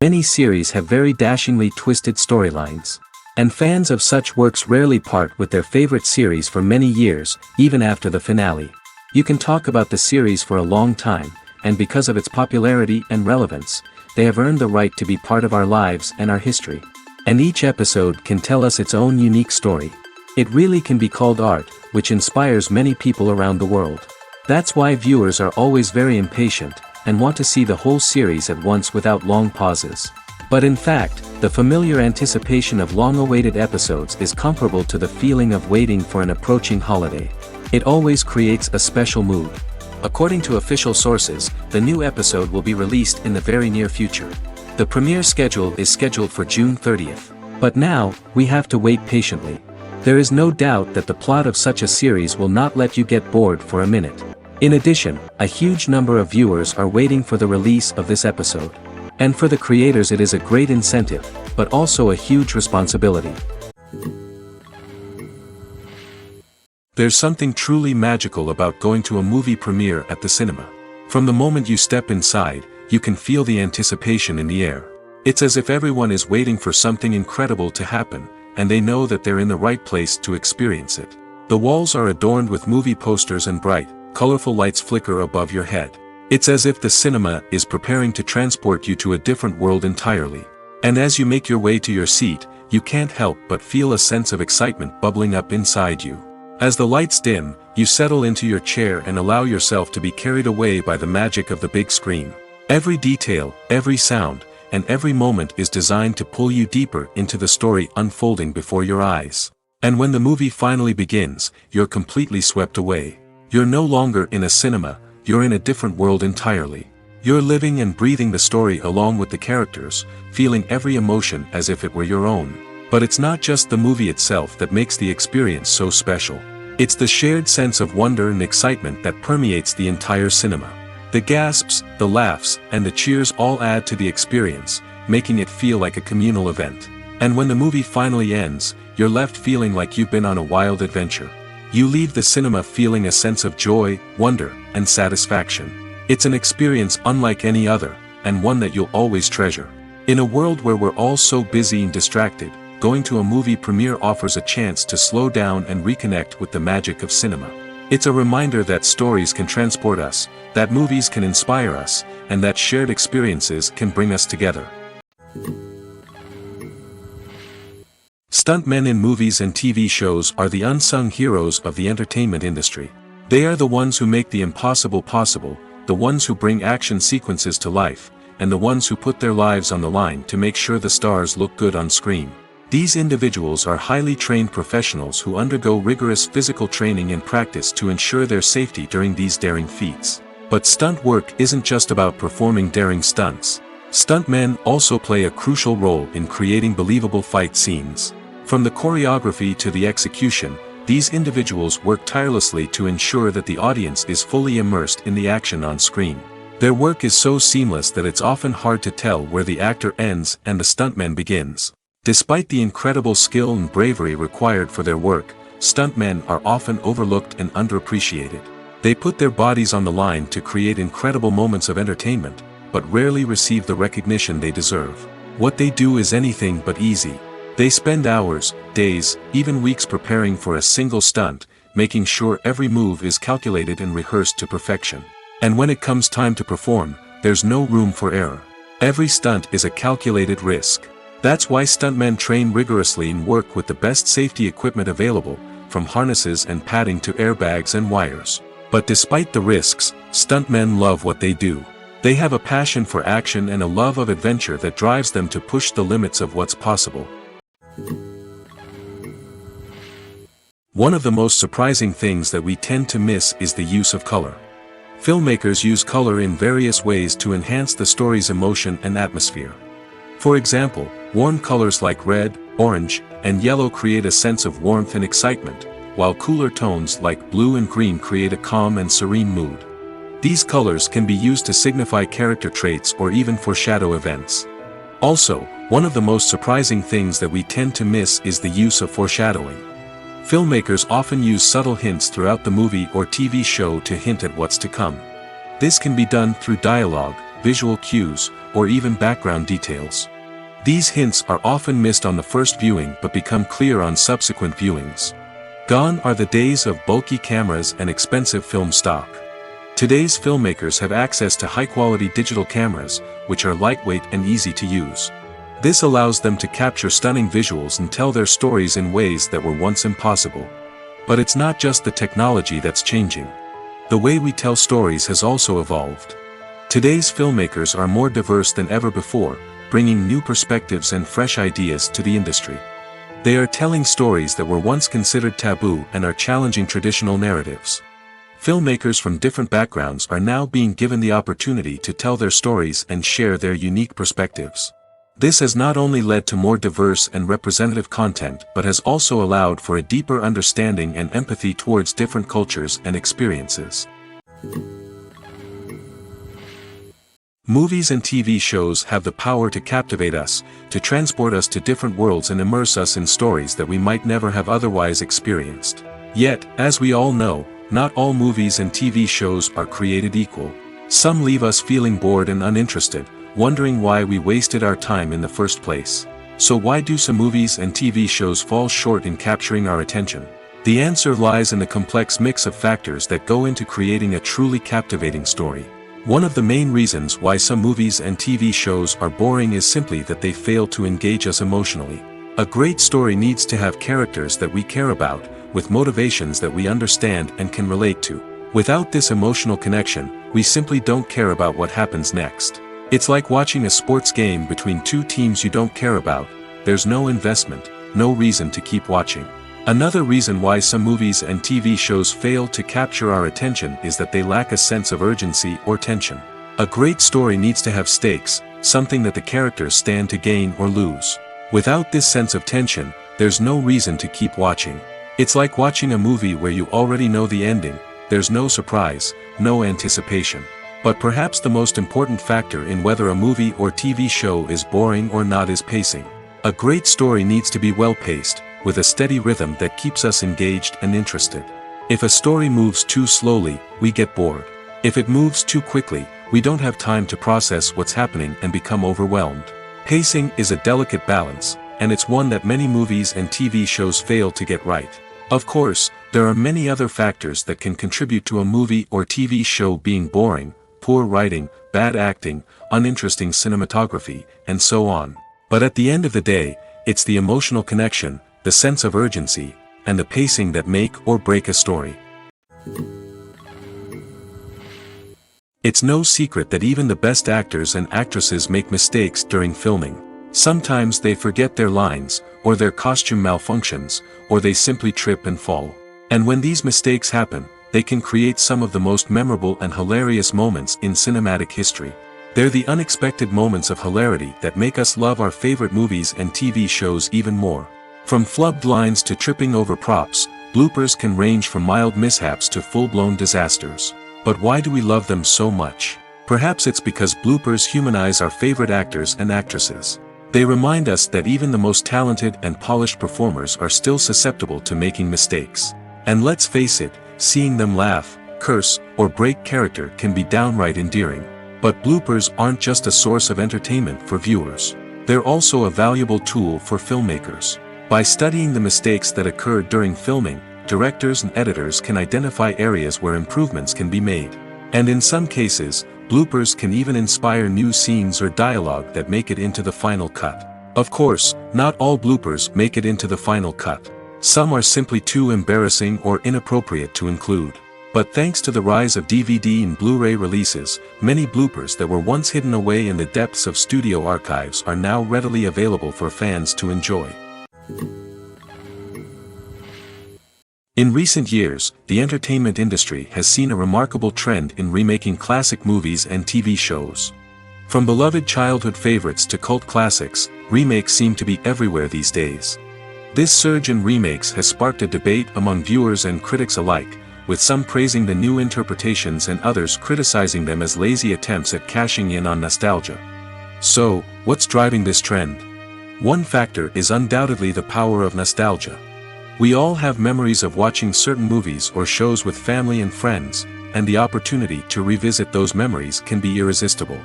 Many series have very dashingly twisted storylines. And fans of such works rarely part with their favorite series for many years, even after the finale. You can talk about the series for a long time, and because of its popularity and relevance, they have earned the right to be part of our lives and our history. And each episode can tell us its own unique story. It really can be called art, which inspires many people around the world. That's why viewers are always very impatient, and want to see the whole series at once without long pauses. But in fact, the familiar anticipation of long-awaited episodes is comparable to the feeling of waiting for an approaching holiday. It always creates a special mood. According to official sources, the new episode will be released in the very near future. The premiere schedule is scheduled for June 30th. But now, we have to wait patiently. There is no doubt that the plot of such a series will not let you get bored for a minute. In addition, a huge number of viewers are waiting for the release of this episode. And for the creators it is a great incentive, but also a huge responsibility. There's something truly magical about going to a movie premiere at the cinema. From the moment you step inside, you can feel the anticipation in the air. It's as if everyone is waiting for something incredible to happen, and they know that they're in the right place to experience it. The walls are adorned with movie posters and bright, colorful lights flicker above your head. It's as if the cinema is preparing to transport you to a different world entirely. And as you make your way to your seat, you can't help but feel a sense of excitement bubbling up inside you. As the lights dim, you settle into your chair and allow yourself to be carried away by the magic of the big screen. Every detail, every sound, and every moment is designed to pull you deeper into the story unfolding before your eyes. And when the movie finally begins, you're completely swept away. You're no longer in a cinema, you're in a different world entirely. You're living and breathing the story along with the characters, feeling every emotion as if it were your own. But it's not just the movie itself that makes the experience so special. It's the shared sense of wonder and excitement that permeates the entire cinema. The gasps, the laughs, and the cheers all add to the experience, making it feel like a communal event. And when the movie finally ends, you're left feeling like you've been on a wild adventure. You leave the cinema feeling a sense of joy, wonder, and satisfaction. It's an experience unlike any other, and one that you'll always treasure. In a world where we're all so busy and distracted, going to a movie premiere offers a chance to slow down and reconnect with the magic of cinema. It's a reminder that stories can transport us, that movies can inspire us, and that shared experiences can bring us together. Stuntmen in movies and TV shows are the unsung heroes of the entertainment industry. They are the ones who make the impossible possible, the ones who bring action sequences to life, and the ones who put their lives on the line to make sure the stars look good on screen. These individuals are highly trained professionals who undergo rigorous physical training and practice to ensure their safety during these daring feats. But stunt work isn't just about performing daring stunts. Stuntmen also play a crucial role in creating believable fight scenes. From the choreography to the execution, these individuals work tirelessly to ensure that the audience is fully immersed in the action on screen. Their work is so seamless that it's often hard to tell where the actor ends and the stuntman begins. Despite the incredible skill and bravery required for their work, stuntmen are often overlooked and underappreciated. They put their bodies on the line to create incredible moments of entertainment, but rarely receive the recognition they deserve. What they do is anything but easy. They spend hours, days, even weeks preparing for a single stunt, making sure every move is calculated and rehearsed to perfection. And when it comes time to perform, there's no room for error. Every stunt is a calculated risk. That's why stuntmen train rigorously and work with the best safety equipment available, from harnesses and padding to airbags and wires. But despite the risks, stuntmen love what they do. They have a passion for action and a love of adventure that drives them to push the limits of what's possible. One of the most surprising things that we tend to miss is the use of color. Filmmakers use color in various ways to enhance the story's emotion and atmosphere. For example, warm colors like red, orange, and yellow create a sense of warmth and excitement, while cooler tones like blue and green create a calm and serene mood. These colors can be used to signify character traits or even foreshadow events. Also, one of the most surprising things that we tend to miss is the use of foreshadowing. Filmmakers often use subtle hints throughout the movie or TV show to hint at what's to come. This can be done through dialogue, visual cues, or even background details. These hints are often missed on the first viewing but become clear on subsequent viewings. Gone are the days of bulky cameras and expensive film stock. Today's filmmakers have access to high-quality digital cameras, which are lightweight and easy to use. This allows them to capture stunning visuals and tell their stories in ways that were once impossible. But it's not just the technology that's changing. The way we tell stories has also evolved. Today's filmmakers are more diverse than ever before, bringing new perspectives and fresh ideas to the industry. They are telling stories that were once considered taboo and are challenging traditional narratives. Filmmakers from different backgrounds are now being given the opportunity to tell their stories and share their unique perspectives. This has not only led to more diverse and representative content but has also allowed for a deeper understanding and empathy towards different cultures and experiences. Movies and TV shows have the power to captivate us, to transport us to different worlds and immerse us in stories that we might never have otherwise experienced. Yet, as we all know, not all movies and TV shows are created equal. Some leave us feeling bored and uninterested, wondering why we wasted our time in the first place. So why do some movies and TV shows fall short in capturing our attention? The answer lies in the complex mix of factors that go into creating a truly captivating story. One of the main reasons why some movies and TV shows are boring is simply that they fail to engage us emotionally. A great story needs to have characters that we care about, with motivations that we understand and can relate to. Without this emotional connection, we simply don't care about what happens next. It's like watching a sports game between two teams you don't care about. There's no investment, no reason to keep watching. Another reason why some movies and TV shows fail to capture our attention is that they lack a sense of urgency or tension. A great story needs to have stakes, something that the characters stand to gain or lose. Without this sense of tension, there's no reason to keep watching. It's like watching a movie where you already know the ending. There's no surprise, no anticipation. But perhaps the most important factor in whether a movie or TV show is boring or not is pacing. A great story needs to be well-paced, with a steady rhythm that keeps us engaged and interested. If a story moves too slowly, we get bored. If it moves too quickly, we don't have time to process what's happening and become overwhelmed. Pacing is a delicate balance, and it's one that many movies and TV shows fail to get right. Of course, there are many other factors that can contribute to a movie or TV show being boring: poor writing, bad acting, uninteresting cinematography, and so on. But at the end of the day, it's the emotional connection, the sense of urgency, and the pacing that make or break a story. It's no secret that even the best actors and actresses make mistakes during filming. Sometimes they forget their lines, or their costume malfunctions, or they simply trip and fall. And when these mistakes happen, they can create some of the most memorable and hilarious moments in cinematic history. They're the unexpected moments of hilarity that make us love our favorite movies and TV shows even more. From flubbed lines to tripping over props, bloopers can range from mild mishaps to full-blown disasters. But why do we love them so much? Perhaps it's because bloopers humanize our favorite actors and actresses. They remind us that even the most talented and polished performers are still susceptible to making mistakes. And let's face it, seeing them laugh, curse, or break character can be downright endearing. But bloopers aren't just a source of entertainment for viewers. They're also a valuable tool for filmmakers. By studying the mistakes that occurred during filming, directors and editors can identify areas where improvements can be made. And in some cases, bloopers can even inspire new scenes or dialogue that make it into the final cut. Of course, not all bloopers make it into the final cut. Some are simply too embarrassing or inappropriate to include. But thanks to the rise of DVD and Blu-ray releases, many bloopers that were once hidden away in the depths of studio archives are now readily available for fans to enjoy. In recent years, the entertainment industry has seen a remarkable trend in remaking classic movies and TV shows. From beloved childhood favorites to cult classics, remakes seem to be everywhere these days. This surge in remakes has sparked a debate among viewers and critics alike, with some praising the new interpretations and others criticizing them as lazy attempts at cashing in on nostalgia. So, what's driving this trend? One factor is undoubtedly the power of nostalgia. We all have memories of watching certain movies or shows with family and friends, and the opportunity to revisit those memories can be irresistible.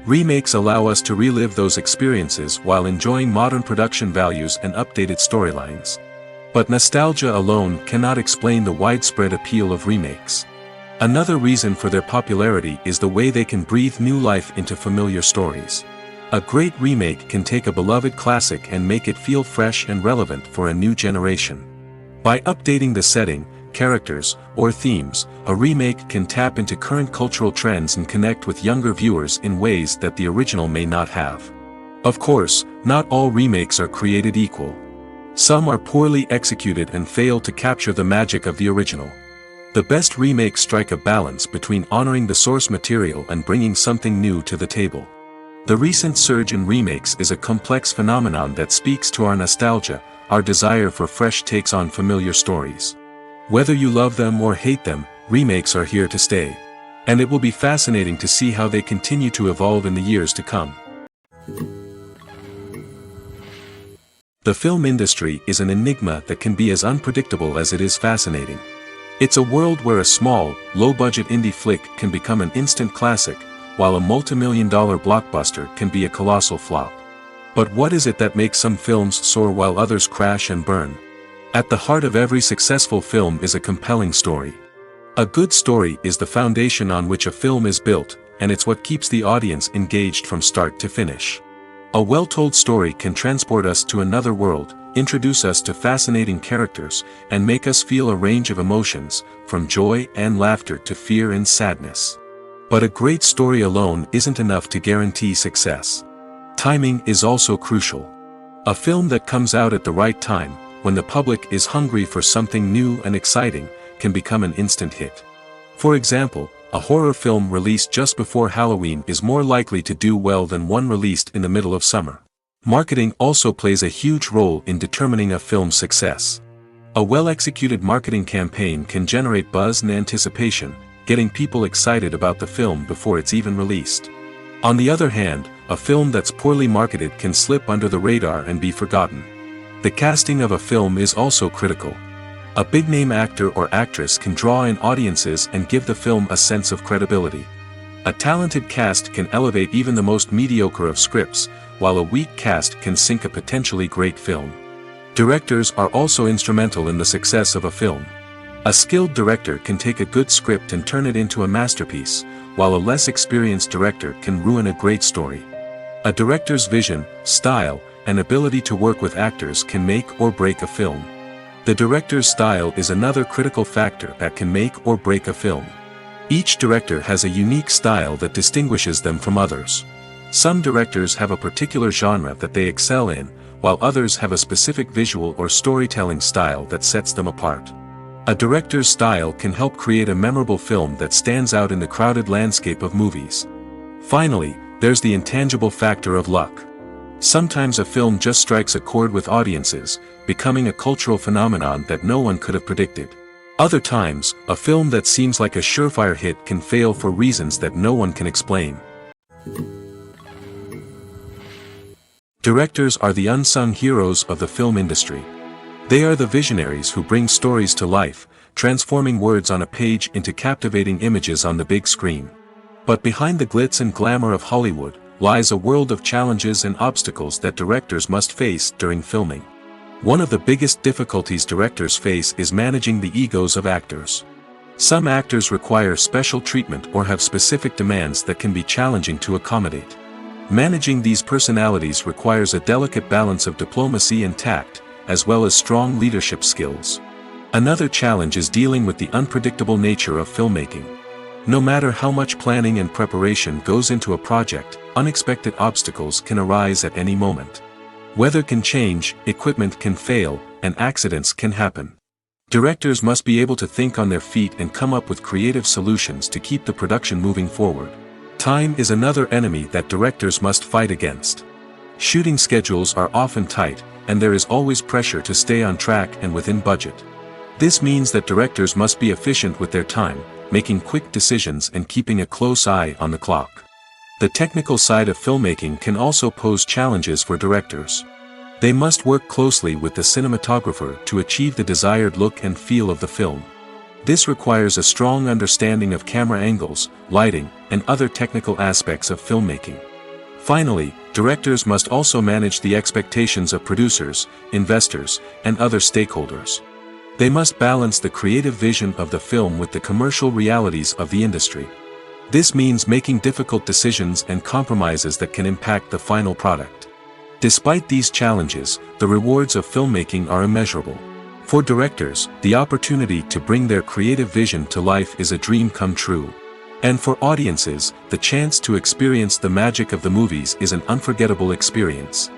Remakes allow us to relive those experiences while enjoying modern production values and updated storylines. But nostalgia alone cannot explain the widespread appeal of remakes. Another reason for their popularity is the way they can breathe new life into familiar stories. A great remake can take a beloved classic and make it feel fresh and relevant for a new generation. By updating the setting, characters, or themes, a remake can tap into current cultural trends and connect with younger viewers in ways that the original may not have. Of course, not all remakes are created equal. Some are poorly executed and fail to capture the magic of the original. The best remakes strike a balance between honoring the source material and bringing something new to the table. The recent surge in remakes is a complex phenomenon that speaks to our nostalgia, our desire for fresh takes on familiar stories. Whether you love them or hate them, remakes are here to stay. And it will be fascinating to see how they continue to evolve in the years to come. The film industry is an enigma that can be as unpredictable as it is fascinating. It's a world where a small, low-budget indie flick can become an instant classic, while a multi-million-dollar blockbuster can be a colossal flop. But what is it that makes some films soar while others crash and burn? At the heart of every successful film is a compelling story. A good story is the foundation on which a film is built, and it's what keeps the audience engaged from start to finish. A well-told story can transport us to another world, introduce us to fascinating characters, and make us feel a range of emotions, from joy and laughter to fear and sadness. But a great story alone isn't enough to guarantee success. Timing is also crucial. A film that comes out at the right time, when the public is hungry for something new and exciting, can become an instant hit. For example, a horror film released just before Halloween is more likely to do well than one released in the middle of summer. Marketing also plays a huge role in determining a film's success. A well-executed marketing campaign can generate buzz and anticipation, getting people excited about the film before it's even released. On the other hand, a film that's poorly marketed can slip under the radar and be forgotten. The casting of a film is also critical. A big-name actor or actress can draw in audiences and give the film a sense of credibility. A talented cast can elevate even the most mediocre of scripts, while a weak cast can sink a potentially great film. Directors are also instrumental in the success of a film. A skilled director can take a good script and turn it into a masterpiece, while a less experienced director can ruin a great story. A director's vision, style, and ability to work with actors can make or break a film. The director's style is another critical factor that can make or break a film. Each director has a unique style that distinguishes them from others. Some directors have a particular genre that they excel in, while others have a specific visual or storytelling style that sets them apart. A director's style can help create a memorable film that stands out in the crowded landscape of movies. Finally, there's the intangible factor of luck. Sometimes a film just strikes a chord with audiences, becoming a cultural phenomenon that no one could have predicted. Other times, a film that seems like a surefire hit can fail for reasons that no one can explain. Directors are the unsung heroes of the film industry. They are the visionaries who bring stories to life, transforming words on a page into captivating images on the big screen. But behind the glitz and glamour of Hollywood, lies a world of challenges and obstacles that directors must face during filming. One of the biggest difficulties directors face is managing the egos of actors. Some actors require special treatment or have specific demands that can be challenging to accommodate. Managing these personalities requires a delicate balance of diplomacy and tact, as well as strong leadership skills. Another challenge is dealing with the unpredictable nature of filmmaking. No matter how much planning and preparation goes into a project, unexpected obstacles can arise at any moment. Weather can change, equipment can fail, and accidents can happen. Directors must be able to think on their feet and come up with creative solutions to keep the production moving forward. Time is another enemy that directors must fight against. Shooting schedules are often tight, and there is always pressure to stay on track and within budget. This means that directors must be efficient with their time, making quick decisions and keeping a close eye on the clock. The technical side of filmmaking can also pose challenges for directors. They must work closely with the cinematographer to achieve the desired look and feel of the film. This requires a strong understanding of camera angles, lighting, and other technical aspects of filmmaking. Finally, directors must also manage the expectations of producers, investors, and other stakeholders. They must balance the creative vision of the film with the commercial realities of the industry. This means making difficult decisions and compromises that can impact the final product. Despite these challenges, the rewards of filmmaking are immeasurable. For directors, the opportunity to bring their creative vision to life is a dream come true. And for audiences, the chance to experience the magic of the movies is an unforgettable experience.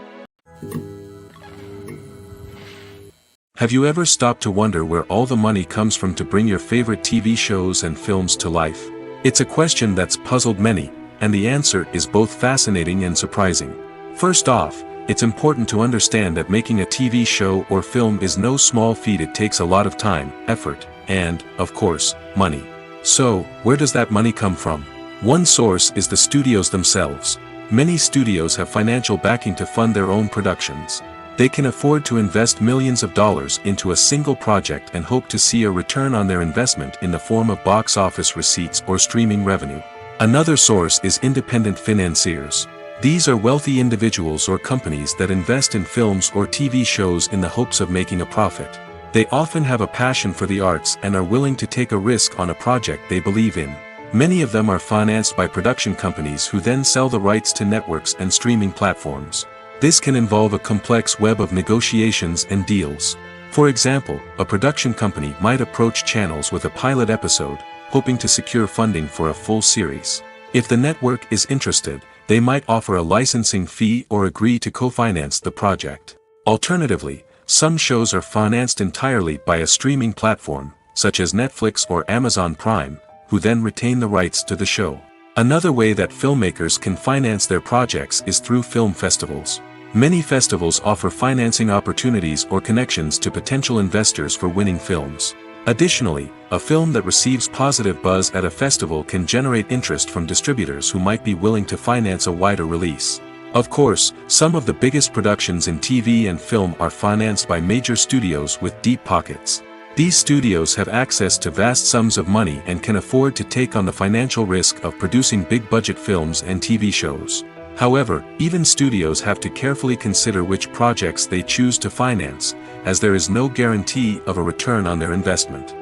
Have you ever stopped to wonder where all the money comes from to bring your favorite TV shows and films to life? It's a question that's puzzled many, and the answer is both fascinating and surprising. First off, it's important to understand that making a TV show or film is no small feat. It takes a lot of time, effort, and, of course, money. So, where does that money come from? One source is the studios themselves. Many studios have financial backing to fund their own productions. They can afford to invest millions of dollars into a single project and hope to see a return on their investment in the form of box office receipts or streaming revenue. Another source is independent financiers. These are wealthy individuals or companies that invest in films or TV shows in the hopes of making a profit. They often have a passion for the arts and are willing to take a risk on a project they believe in. Many of them are financed by production companies who then sell the rights to networks and streaming platforms. This can involve a complex web of negotiations and deals. For example, a production company might approach channels with a pilot episode, hoping to secure funding for a full series. If the network is interested, they might offer a licensing fee or agree to co-finance the project. Alternatively, some shows are financed entirely by a streaming platform, such as Netflix or Amazon Prime, who then retain the rights to the show. Another way that filmmakers can finance their projects is through film festivals. Many festivals offer financing opportunities or connections to potential investors for winning films. Additionally, a film that receives positive buzz at a festival can generate interest from distributors who might be willing to finance a wider release. Of course, some of the biggest productions in TV and film are financed by major studios with deep pockets. These studios have access to vast sums of money and can afford to take on the financial risk of producing big-budget films and TV shows. However, even studios have to carefully consider which projects they choose to finance, as there is no guarantee of a return on their investment.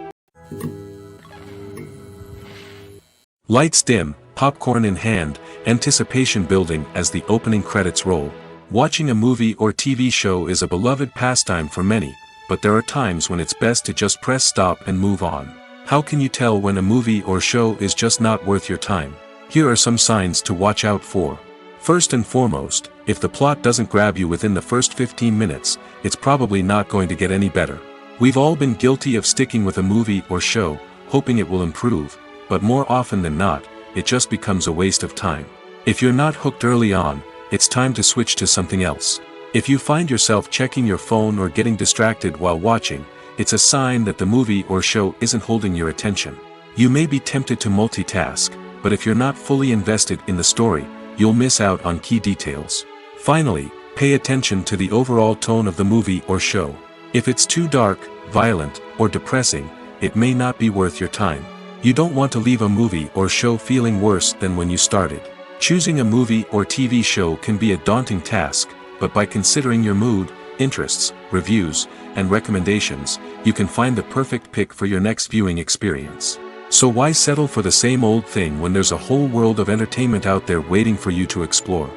Lights dim, popcorn in hand, anticipation building as the opening credits roll. Watching a movie or TV show is a beloved pastime for many, but there are times when it's best to just press stop and move on. How can you tell when a movie or show is just not worth your time? Here are some signs to watch out for. First and foremost, if the plot doesn't grab you within the first 15 minutes, it's probably not going to get any better. We've all been guilty of sticking with a movie or show, hoping it will improve, but more often than not, it just becomes a waste of time. If you're not hooked early on, it's time to switch to something else. If you find yourself checking your phone or getting distracted while watching, it's a sign that the movie or show isn't holding your attention. You may be tempted to multitask, but if you're not fully invested in the story, you'll miss out on key details. Finally, pay attention to the overall tone of the movie or show. If it's too dark, violent, or depressing, it may not be worth your time. You don't want to leave a movie or show feeling worse than when you started. Choosing a movie or TV show can be a daunting task, but by considering your mood, interests, reviews, and recommendations, you can find the perfect pick for your next viewing experience. So why settle for the same old thing when there's a whole world of entertainment out there waiting for you to explore?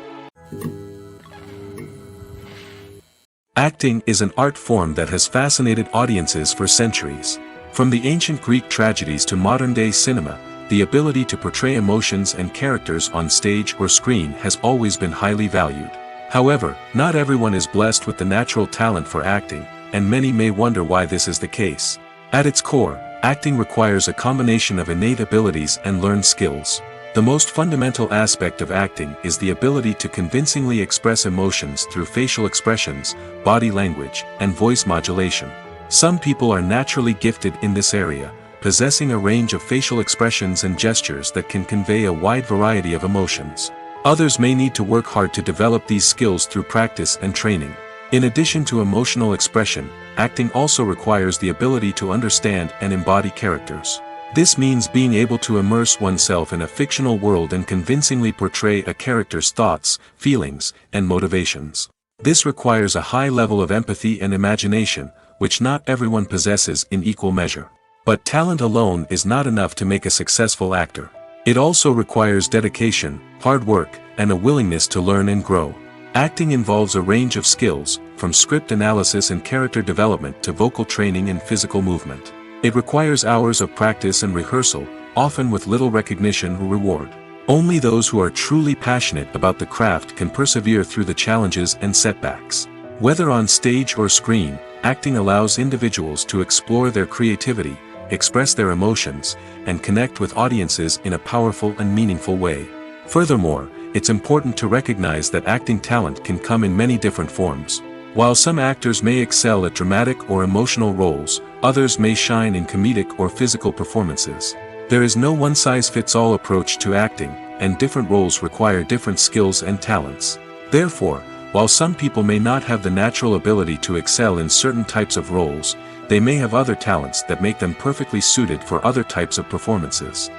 Acting is an art form that has fascinated audiences for centuries. From the ancient Greek tragedies to modern-day cinema, the ability to portray emotions and characters on stage or screen has always been highly valued. However, not everyone is blessed with the natural talent for acting, and many may wonder why this is the case. At its core, acting requires a combination of innate abilities and learned skills. The most fundamental aspect of acting is the ability to convincingly express emotions through facial expressions, body language, and voice modulation. Some people are naturally gifted in this area, possessing a range of facial expressions and gestures that can convey a wide variety of emotions. Others may need to work hard to develop these skills through practice and training. In addition to emotional expression, acting also requires the ability to understand and embody characters. This means being able to immerse oneself in a fictional world and convincingly portray a character's thoughts, feelings, and motivations. This requires a high level of empathy and imagination, which not everyone possesses in equal measure. But talent alone is not enough to make a successful actor. It also requires dedication, hard work, and a willingness to learn and grow. Acting involves a range of skills, from script analysis and character development to vocal training and physical movement. It requires hours of practice and rehearsal, often with little recognition or reward. Only those who are truly passionate about the craft can persevere through the challenges and setbacks. Whether on stage or screen, acting allows individuals to explore their creativity, express their emotions, and connect with audiences in a powerful and meaningful way. Furthermore, it's important to recognize that acting talent can come in many different forms. While some actors may excel at dramatic or emotional roles, others may shine in comedic or physical performances. There is no one-size-fits-all approach to acting, and different roles require different skills and talents. Therefore, while some people may not have the natural ability to excel in certain types of roles, they may have other talents that make them perfectly suited for other types of performances.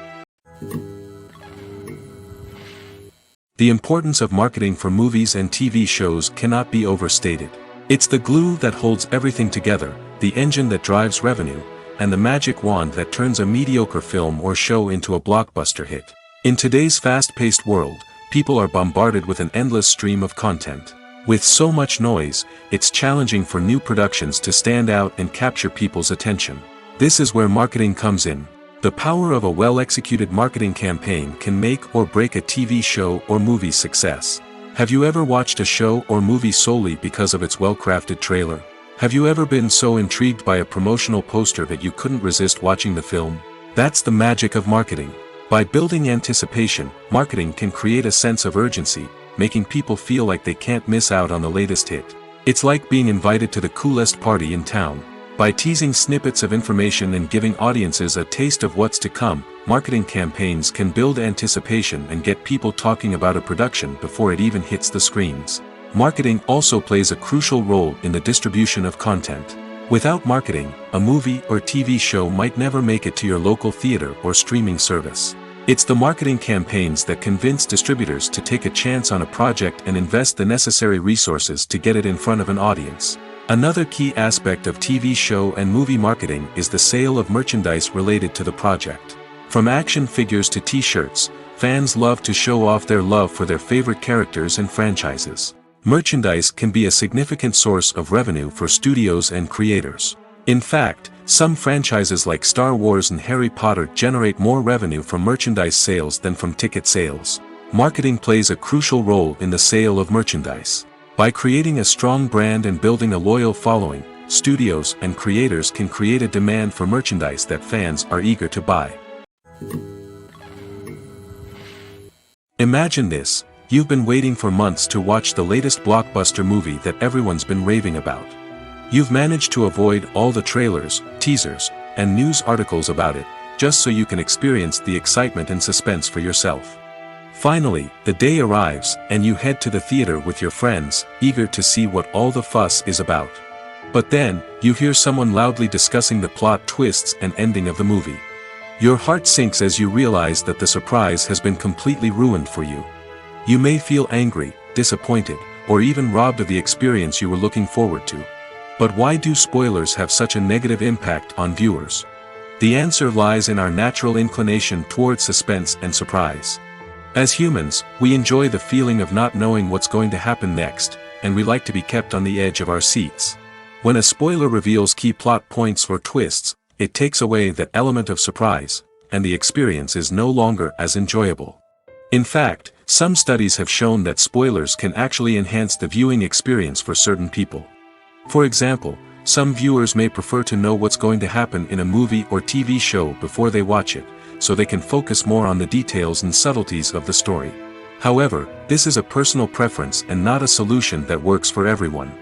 The importance of marketing for movies and TV shows cannot be overstated. It's the glue that holds everything together, the engine that drives revenue, and the magic wand that turns a mediocre film or show into a blockbuster hit. In today's fast-paced world, people are bombarded with an endless stream of content. With so much noise, it's challenging for new productions to stand out and capture people's attention. This is where marketing comes in. The power of a well-executed marketing campaign can make or break a TV show or movie's success. Have you ever watched a show or movie solely because of its well-crafted trailer? Have you ever been so intrigued by a promotional poster that you couldn't resist watching the film? That's the magic of marketing. By building anticipation, marketing can create a sense of urgency, making people feel like they can't miss out on the latest hit. It's like being invited to the coolest party in town. By teasing snippets of information and giving audiences a taste of what's to come, marketing campaigns can build anticipation and get people talking about a production before it even hits the screens. Marketing also plays a crucial role in the distribution of content. Without marketing, a movie or TV show might never make it to your local theater or streaming service. It's the marketing campaigns that convince distributors to take a chance on a project and invest the necessary resources to get it in front of an audience. Another key aspect of TV show and movie marketing is the sale of merchandise related to the project. From action figures to t-shirts, fans love to show off their love for their favorite characters and franchises. Merchandise can be a significant source of revenue for studios and creators. In fact, some franchises like Star Wars and Harry Potter generate more revenue from merchandise sales than from ticket sales. Marketing plays a crucial role in the sale of merchandise. By creating a strong brand and building a loyal following, studios and creators can create a demand for merchandise that fans are eager to buy. Imagine this: you've been waiting for months to watch the latest blockbuster movie that everyone's been raving about. You've managed to avoid all the trailers, teasers, and news articles about it, just so you can experience the excitement and suspense for yourself. Finally, the day arrives, and you head to the theater with your friends, eager to see what all the fuss is about. But then, you hear someone loudly discussing the plot twists and ending of the movie. Your heart sinks as you realize that the surprise has been completely ruined for you. You may feel angry, disappointed, or even robbed of the experience you were looking forward to. But why do spoilers have such a negative impact on viewers? The answer lies in our natural inclination towards suspense and surprise. As humans, we enjoy the feeling of not knowing what's going to happen next, and we like to be kept on the edge of our seats. When a spoiler reveals key plot points or twists, it takes away that element of surprise, and the experience is no longer as enjoyable. In fact, some studies have shown that spoilers can actually enhance the viewing experience for certain people. For example, some viewers may prefer to know what's going to happen in a movie or TV show before they watch it, so they can focus more on the details and subtleties of the story. However, this is a personal preference and not a solution that works for everyone.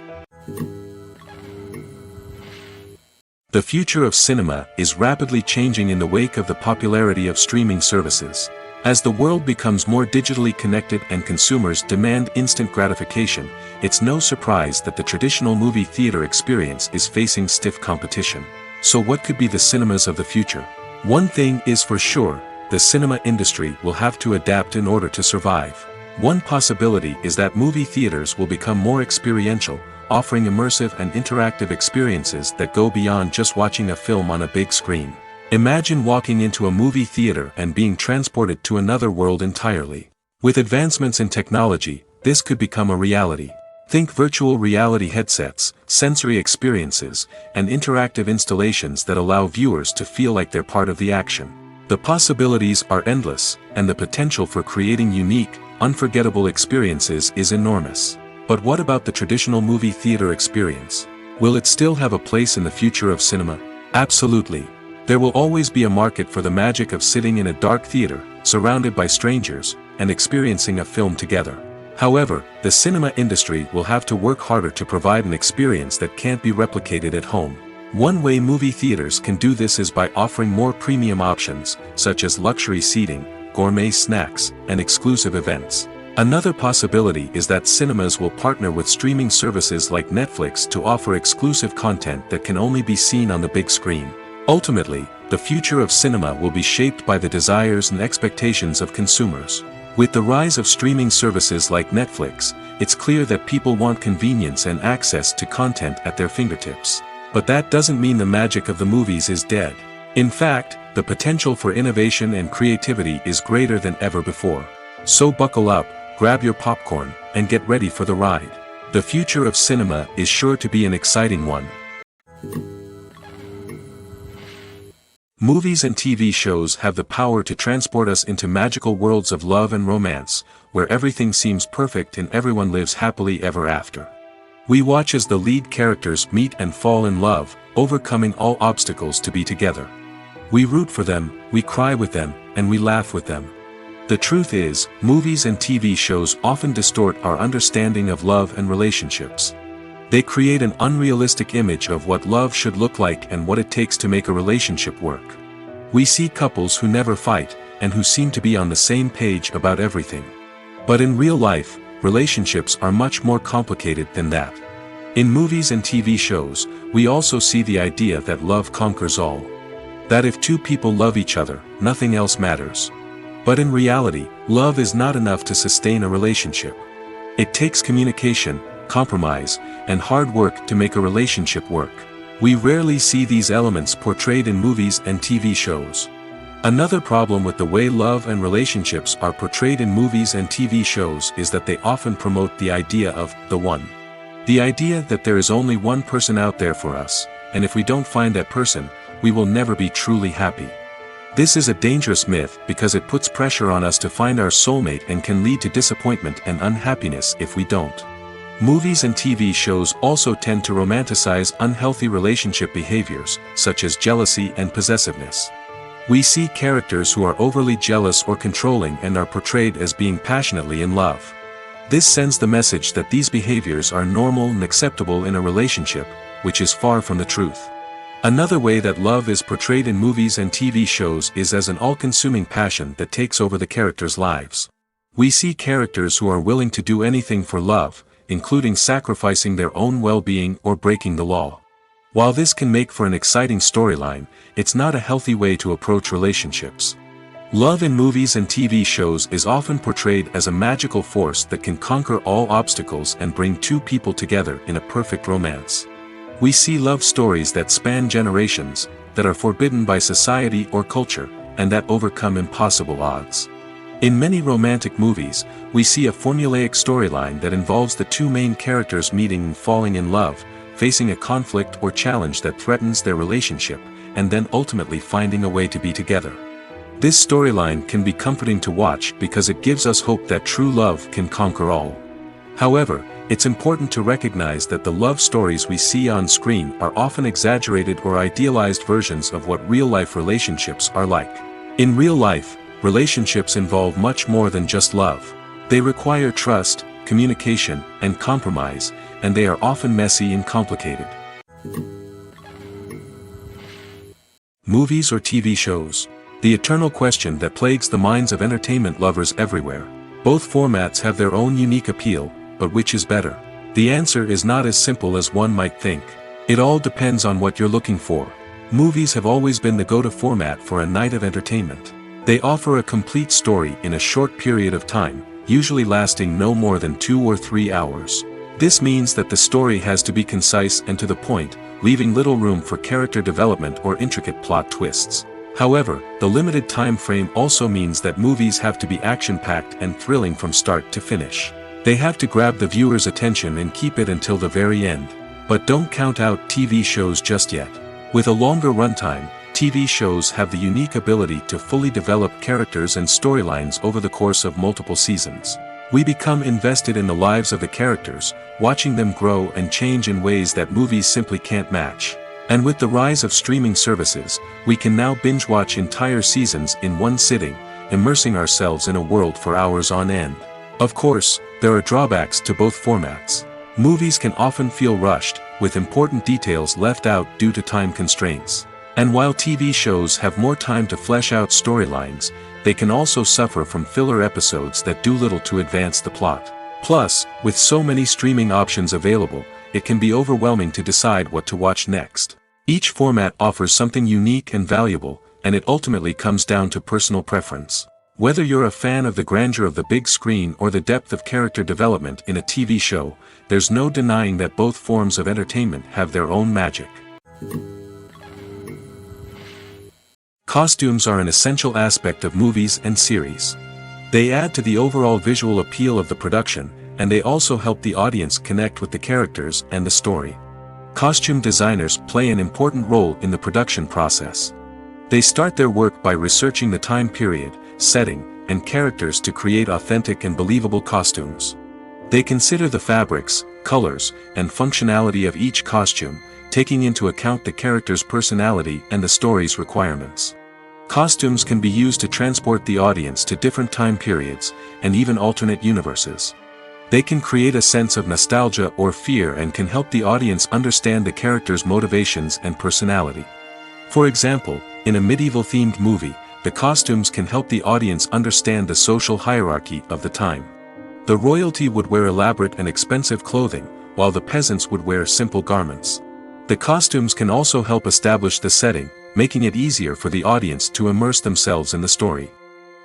The future of cinema is rapidly changing in the wake of the popularity of streaming services. As the world becomes more digitally connected and consumers demand instant gratification, it's no surprise that the traditional movie theater experience is facing stiff competition. So what could be the cinemas of the future? One thing is for sure, the cinema industry will have to adapt in order to survive. One possibility is that movie theaters will become more experiential, offering immersive and interactive experiences that go beyond just watching a film on a big screen. Imagine walking into a movie theater and being transported to another world entirely. With advancements in technology, this could become a reality. Think virtual reality headsets, sensory experiences, and interactive installations that allow viewers to feel like they're part of the action. The possibilities are endless, and the potential for creating unique, unforgettable experiences is enormous. But what about the traditional movie theater experience? Will it still have a place in the future of cinema? Absolutely. There will always be a market for the magic of sitting in a dark theater, surrounded by strangers, and experiencing a film together. However, the cinema industry will have to work harder to provide an experience that can't be replicated at home. One way movie theaters can do this is by offering more premium options, such as luxury seating, gourmet snacks, and exclusive events. Another possibility is that cinemas will partner with streaming services like Netflix to offer exclusive content that can only be seen on the big screen. Ultimately, the future of cinema will be shaped by the desires and expectations of consumers. With the rise of streaming services like Netflix, it's clear that people want convenience and access to content at their fingertips. But that doesn't mean the magic of the movies is dead. In fact, the potential for innovation and creativity is greater than ever before. So buckle up, grab your popcorn, and get ready for the ride. The future of cinema is sure to be an exciting one. Movies and TV shows have the power to transport us into magical worlds of love and romance, where everything seems perfect and everyone lives happily ever after. We watch as the lead characters meet and fall in love, overcoming all obstacles to be together. We root for them, we cry with them, and we laugh with them. The truth is, movies and TV shows often distort our understanding of love and relationships. They create an unrealistic image of what love should look like and what it takes to make a relationship work. We see couples who never fight, and who seem to be on the same page about everything. But in real life, relationships are much more complicated than that. In movies and TV shows, we also see the idea that love conquers all. That if two people love each other, nothing else matters. But in reality, love is not enough to sustain a relationship. It takes communication, compromise, and hard work to make a relationship work. We rarely see these elements portrayed in movies and TV shows. Another problem with the way love and relationships are portrayed in movies and TV shows is that they often promote the idea of the one. The idea that there is only one person out there for us, and if we don't find that person, we will never be truly happy. This is a dangerous myth because it puts pressure on us to find our soulmate and can lead to disappointment and unhappiness if we don't. Movies and TV shows also tend to romanticize unhealthy relationship behaviors, such as jealousy and possessiveness. We see characters who are overly jealous or controlling and are portrayed as being passionately in love. This sends the message that these behaviors are normal and acceptable in a relationship, which is far from the truth. Another way that love is portrayed in movies and TV shows is as an all-consuming passion that takes over the characters' lives. We see characters who are willing to do anything for love, including sacrificing their own well-being or breaking the law. While this can make for an exciting storyline, it's not a healthy way to approach relationships. Love in movies and TV shows is often portrayed as a magical force that can conquer all obstacles and bring two people together in a perfect romance. We see love stories that span generations, that are forbidden by society or culture, and that overcome impossible odds. In many romantic movies, we see a formulaic storyline that involves the two main characters meeting and falling in love, facing a conflict or challenge that threatens their relationship, and then ultimately finding a way to be together. This storyline can be comforting to watch because it gives us hope that true love can conquer all. However, it's important to recognize that the love stories we see on screen are often exaggerated or idealized versions of what real-life relationships are like. In real life, relationships involve much more than just love. They require trust, communication, and compromise, and they are often messy and complicated. Movies or TV shows? The eternal question that plagues the minds of entertainment lovers everywhere. Both formats have their own unique appeal, but which is better? The answer is not as simple as one might think. It all depends on what you're looking for. Movies have always been the go-to format for a night of entertainment. They offer a complete story in a short period of time, usually lasting no more than 2 or 3 hours. This means that the story has to be concise and to the point, leaving little room for character development or intricate plot twists. However, the limited time frame also means that movies have to be action-packed and thrilling from start to finish. They have to grab the viewer's attention and keep it until the very end. But don't count out TV shows just yet. With a longer runtime, TV shows have the unique ability to fully develop characters and storylines over the course of multiple seasons. We become invested in the lives of the characters, watching them grow and change in ways that movies simply can't match. And with the rise of streaming services, we can now binge-watch entire seasons in one sitting, immersing ourselves in a world for hours on end. Of course, there are drawbacks to both formats. Movies can often feel rushed, with important details left out due to time constraints. And while TV shows have more time to flesh out storylines, they can also suffer from filler episodes that do little to advance the plot. Plus, with so many streaming options available, it can be overwhelming to decide what to watch next. Each format offers something unique and valuable, and it ultimately comes down to personal preference. Whether you're a fan of the grandeur of the big screen or the depth of character development in a TV show, there's no denying that both forms of entertainment have their own magic. Costumes are an essential aspect of movies and series. They add to the overall visual appeal of the production, and they also help the audience connect with the characters and the story. Costume designers play an important role in the production process. They start their work by researching the time period, setting, and characters to create authentic and believable costumes. They consider the fabrics, colors, and functionality of each costume, taking into account the character's personality and the story's requirements. Costumes can be used to transport the audience to different time periods, and even alternate universes. They can create a sense of nostalgia or fear and can help the audience understand the character's motivations and personality. For example, in a medieval-themed movie, the costumes can help the audience understand the social hierarchy of the time. The royalty would wear elaborate and expensive clothing, while the peasants would wear simple garments. The costumes can also help establish the setting, making it easier for the audience to immerse themselves in the story.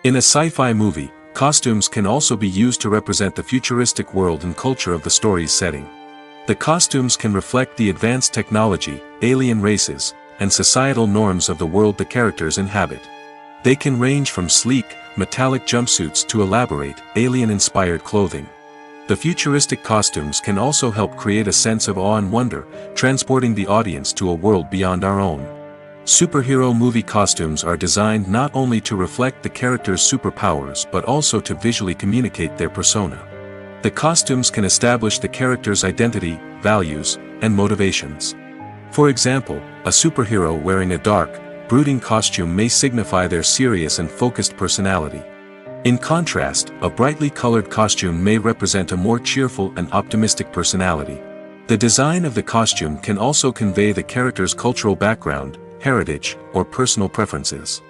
In a sci-fi movie, costumes can also be used to represent the futuristic world and culture of the story's setting. The costumes can reflect the advanced technology, alien races, and societal norms of the world the characters inhabit. They can range from sleek, metallic jumpsuits to elaborate, alien-inspired clothing. The futuristic costumes can also help create a sense of awe and wonder, transporting the audience to a world beyond our own. Superhero movie costumes are designed not only to reflect the character's superpowers but also to visually communicate their persona. The costumes can establish the character's identity, values, and motivations. For example, a superhero wearing a dark, brooding costume may signify their serious and focused personality. In contrast, a brightly colored costume may represent a more cheerful and optimistic personality. The design of the costume can also convey the character's cultural background, heritage, or personal preferences.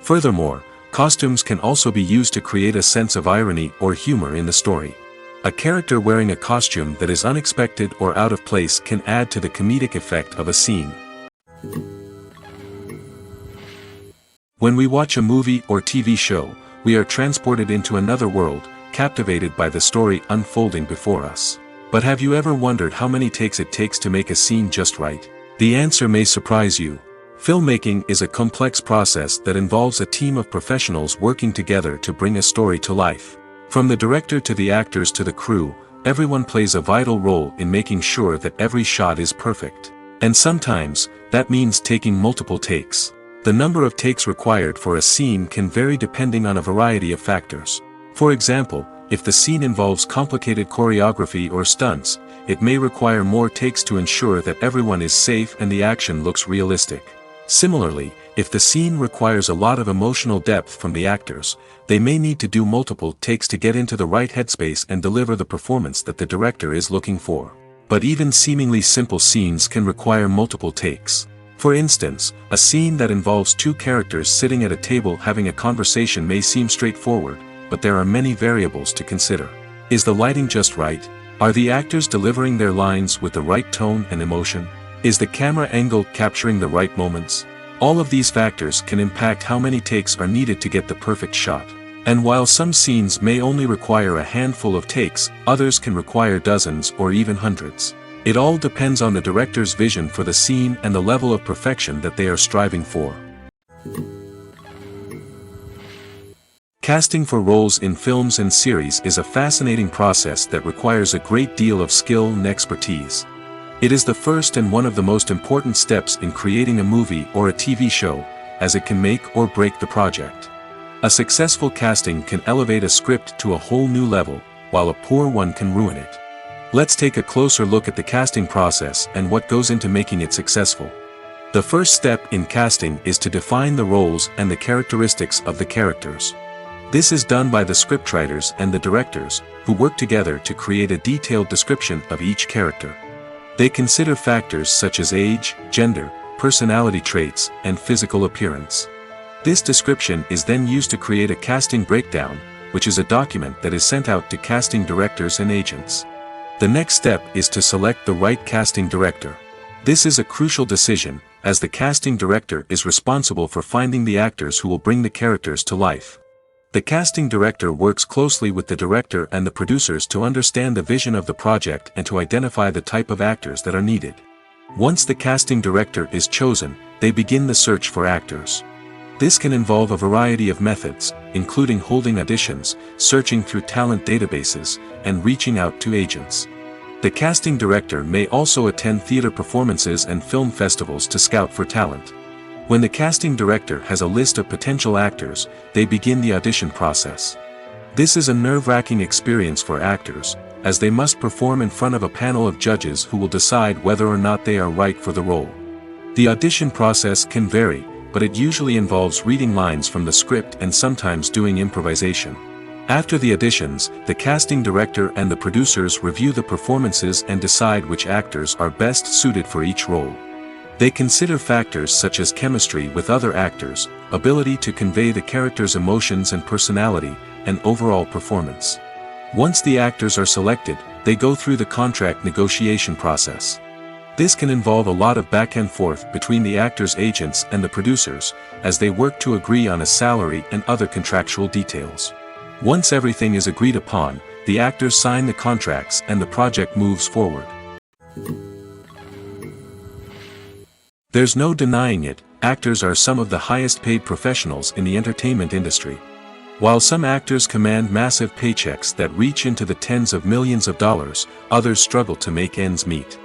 Furthermore, costumes can also be used to create a sense of irony or humor in the story. A character wearing a costume that is unexpected or out of place can add to the comedic effect of a scene. When we watch a movie or TV show, we are transported into another world, captivated by the story unfolding before us. But have you ever wondered how many takes it takes to make a scene just right? The answer may surprise you. Filmmaking is a complex process that involves a team of professionals working together to bring a story to life. From the director to the actors to the crew, everyone plays a vital role in making sure that every shot is perfect. And sometimes, that means taking multiple takes. The number of takes required for a scene can vary depending on a variety of factors. For example, if the scene involves complicated choreography or stunts, it may require more takes to ensure that everyone is safe and the action looks realistic. Similarly, if the scene requires a lot of emotional depth from the actors, they may need to do multiple takes to get into the right headspace and deliver the performance that the director is looking for. But even seemingly simple scenes can require multiple takes. For instance, a scene that involves two characters sitting at a table having a conversation may seem straightforward, but there are many variables to consider. Is the lighting just right? Are the actors delivering their lines with the right tone and emotion? Is the camera angle capturing the right moments? All of these factors can impact how many takes are needed to get the perfect shot. And while some scenes may only require a handful of takes, others can require dozens or even hundreds. It all depends on the director's vision for the scene and the level of perfection that they are striving for. Casting for roles in films and series is a fascinating process that requires a great deal of skill and expertise. It is the first and one of the most important steps in creating a movie or a TV show, as it can make or break the project. A successful casting can elevate a script to a whole new level, while a poor one can ruin it. Let's take a closer look at the casting process and what goes into making it successful. The first step in casting is to define the roles and the characteristics of the characters. This is done by the scriptwriters and the directors, who work together to create a detailed description of each character. They consider factors such as age, gender, personality traits, and physical appearance. This description is then used to create a casting breakdown, which is a document that is sent out to casting directors and agents. The next step is to select the right casting director. This is a crucial decision, as the casting director is responsible for finding the actors who will bring the characters to life. The casting director works closely with the director and the producers to understand the vision of the project and to identify the type of actors that are needed. Once the casting director is chosen, they begin the search for actors. This can involve a variety of methods, including holding auditions, searching through talent databases, and reaching out to agents. The casting director may also attend theater performances and film festivals to scout for talent. When the casting director has a list of potential actors, they begin the audition process. This is a nerve-wracking experience for actors, as they must perform in front of a panel of judges who will decide whether or not they are right for the role. The audition process can vary, but it usually involves reading lines from the script and sometimes doing improvisation. After the auditions, the casting director and the producers review the performances and decide which actors are best suited for each role. They consider factors such as chemistry with other actors, ability to convey the character's emotions and personality, and overall performance. Once the actors are selected, they go through the contract negotiation process. This can involve a lot of back and forth between the actors' agents and the producers, as they work to agree on a salary and other contractual details. Once everything is agreed upon, the actors sign the contracts and the project moves forward. There's no denying it, actors are some of the highest paid professionals in the entertainment industry. While some actors command massive paychecks that reach into the tens of millions of dollars, others struggle to make ends meet.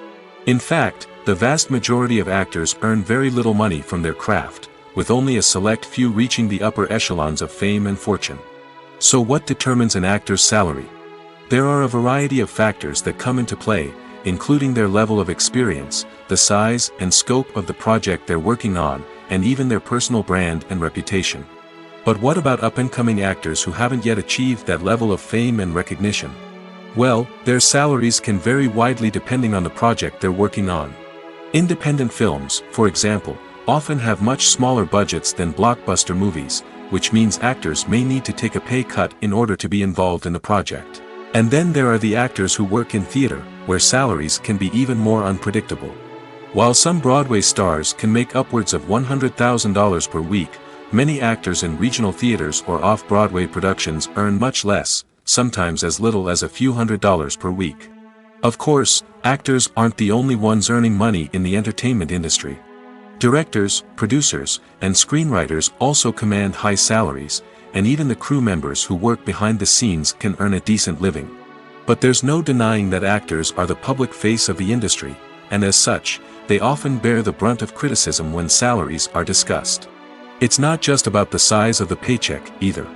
In fact, the vast majority of actors earn very little money from their craft, with only a select few reaching the upper echelons of fame and fortune. So what determines an actor's salary? There are a variety of factors that come into play, including their level of experience, the size and scope of the project they're working on, and even their personal brand and reputation. But what about up-and-coming actors who haven't yet achieved that level of fame and recognition? Well, their salaries can vary widely depending on the project they're working on. Independent films, for example, often have much smaller budgets than blockbuster movies, which means actors may need to take a pay cut in order to be involved in the project. And then there are the actors who work in theater, where salaries can be even more unpredictable. While some Broadway stars can make upwards of $100,000 per week, many actors in regional theaters or off-Broadway productions earn much less, sometimes as little as a few $100s per week. Of course, actors aren't the only ones earning money in the entertainment industry. Directors, producers, and screenwriters also command high salaries, and even the crew members who work behind the scenes can earn a decent living. But there's no denying that actors are the public face of the industry, and as such, they often bear the brunt of criticism when salaries are discussed. It's not just about the size of the paycheck, either.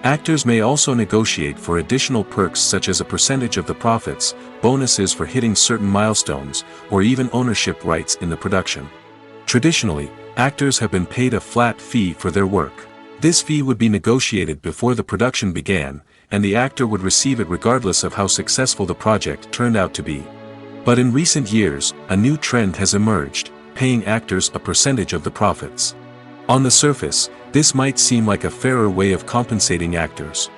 Actors may also negotiate for additional perks such as a percentage of the profits, bonuses for hitting certain milestones, or even ownership rights in the production. Traditionally, actors have been paid a flat fee for their work. This fee would be negotiated before the production began, and the actor would receive it regardless of how successful the project turned out to be. But in recent years, a new trend has emerged, paying actors a percentage of the profits. On the surface, this might seem like a fairer way of compensating actors.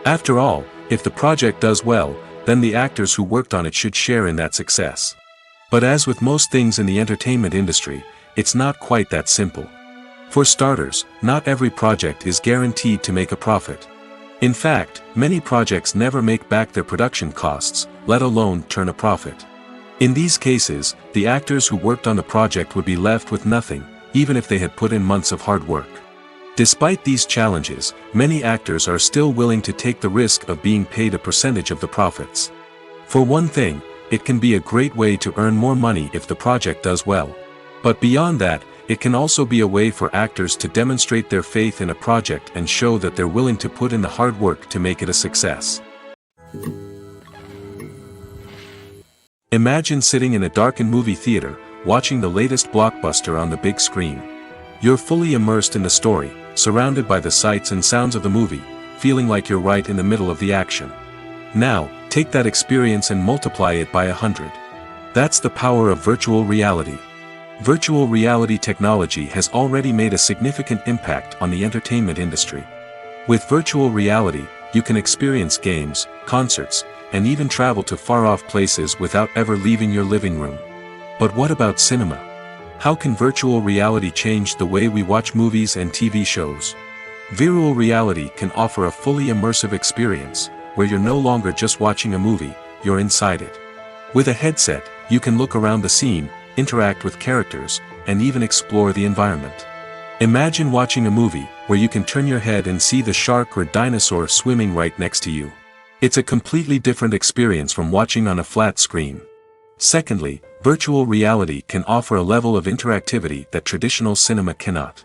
After all, if the project does well, then the actors who worked on it should share in that success. But as with most things in the entertainment industry, it's not quite that simple. For starters, not every project is guaranteed to make a profit. In fact, many projects never make back their production costs, let alone turn a profit. In these cases, the actors who worked on the project would be left with nothing, even if they had put in months of hard work. Despite these challenges, many actors are still willing to take the risk of being paid a percentage of the profits. For one thing, it can be a great way to earn more money if the project does well. But beyond that, it can also be a way for actors to demonstrate their faith in a project and show that they're willing to put in the hard work to make it a success. Imagine sitting in a darkened movie theater, watching the latest blockbuster on the big screen. You're fully immersed in the story, surrounded by the sights and sounds of the movie, feeling like you're right in the middle of the action. Now, take that experience and multiply it by 100. That's the power of virtual reality. Virtual reality technology has already made a significant impact on the entertainment industry. With virtual reality, you can experience games, concerts, and even travel to far-off places without ever leaving your living room. But what about cinema? How can virtual reality change the way we watch movies and TV shows? Virtual reality can offer a fully immersive experience, where you're no longer just watching a movie, you're inside it. With a headset, you can look around the scene, interact with characters, and even explore the environment. Imagine watching a movie where you can turn your head and see the shark or dinosaur swimming right next to you. It's a completely different experience from watching on a flat screen. Secondly, virtual reality can offer a level of interactivity that traditional cinema cannot.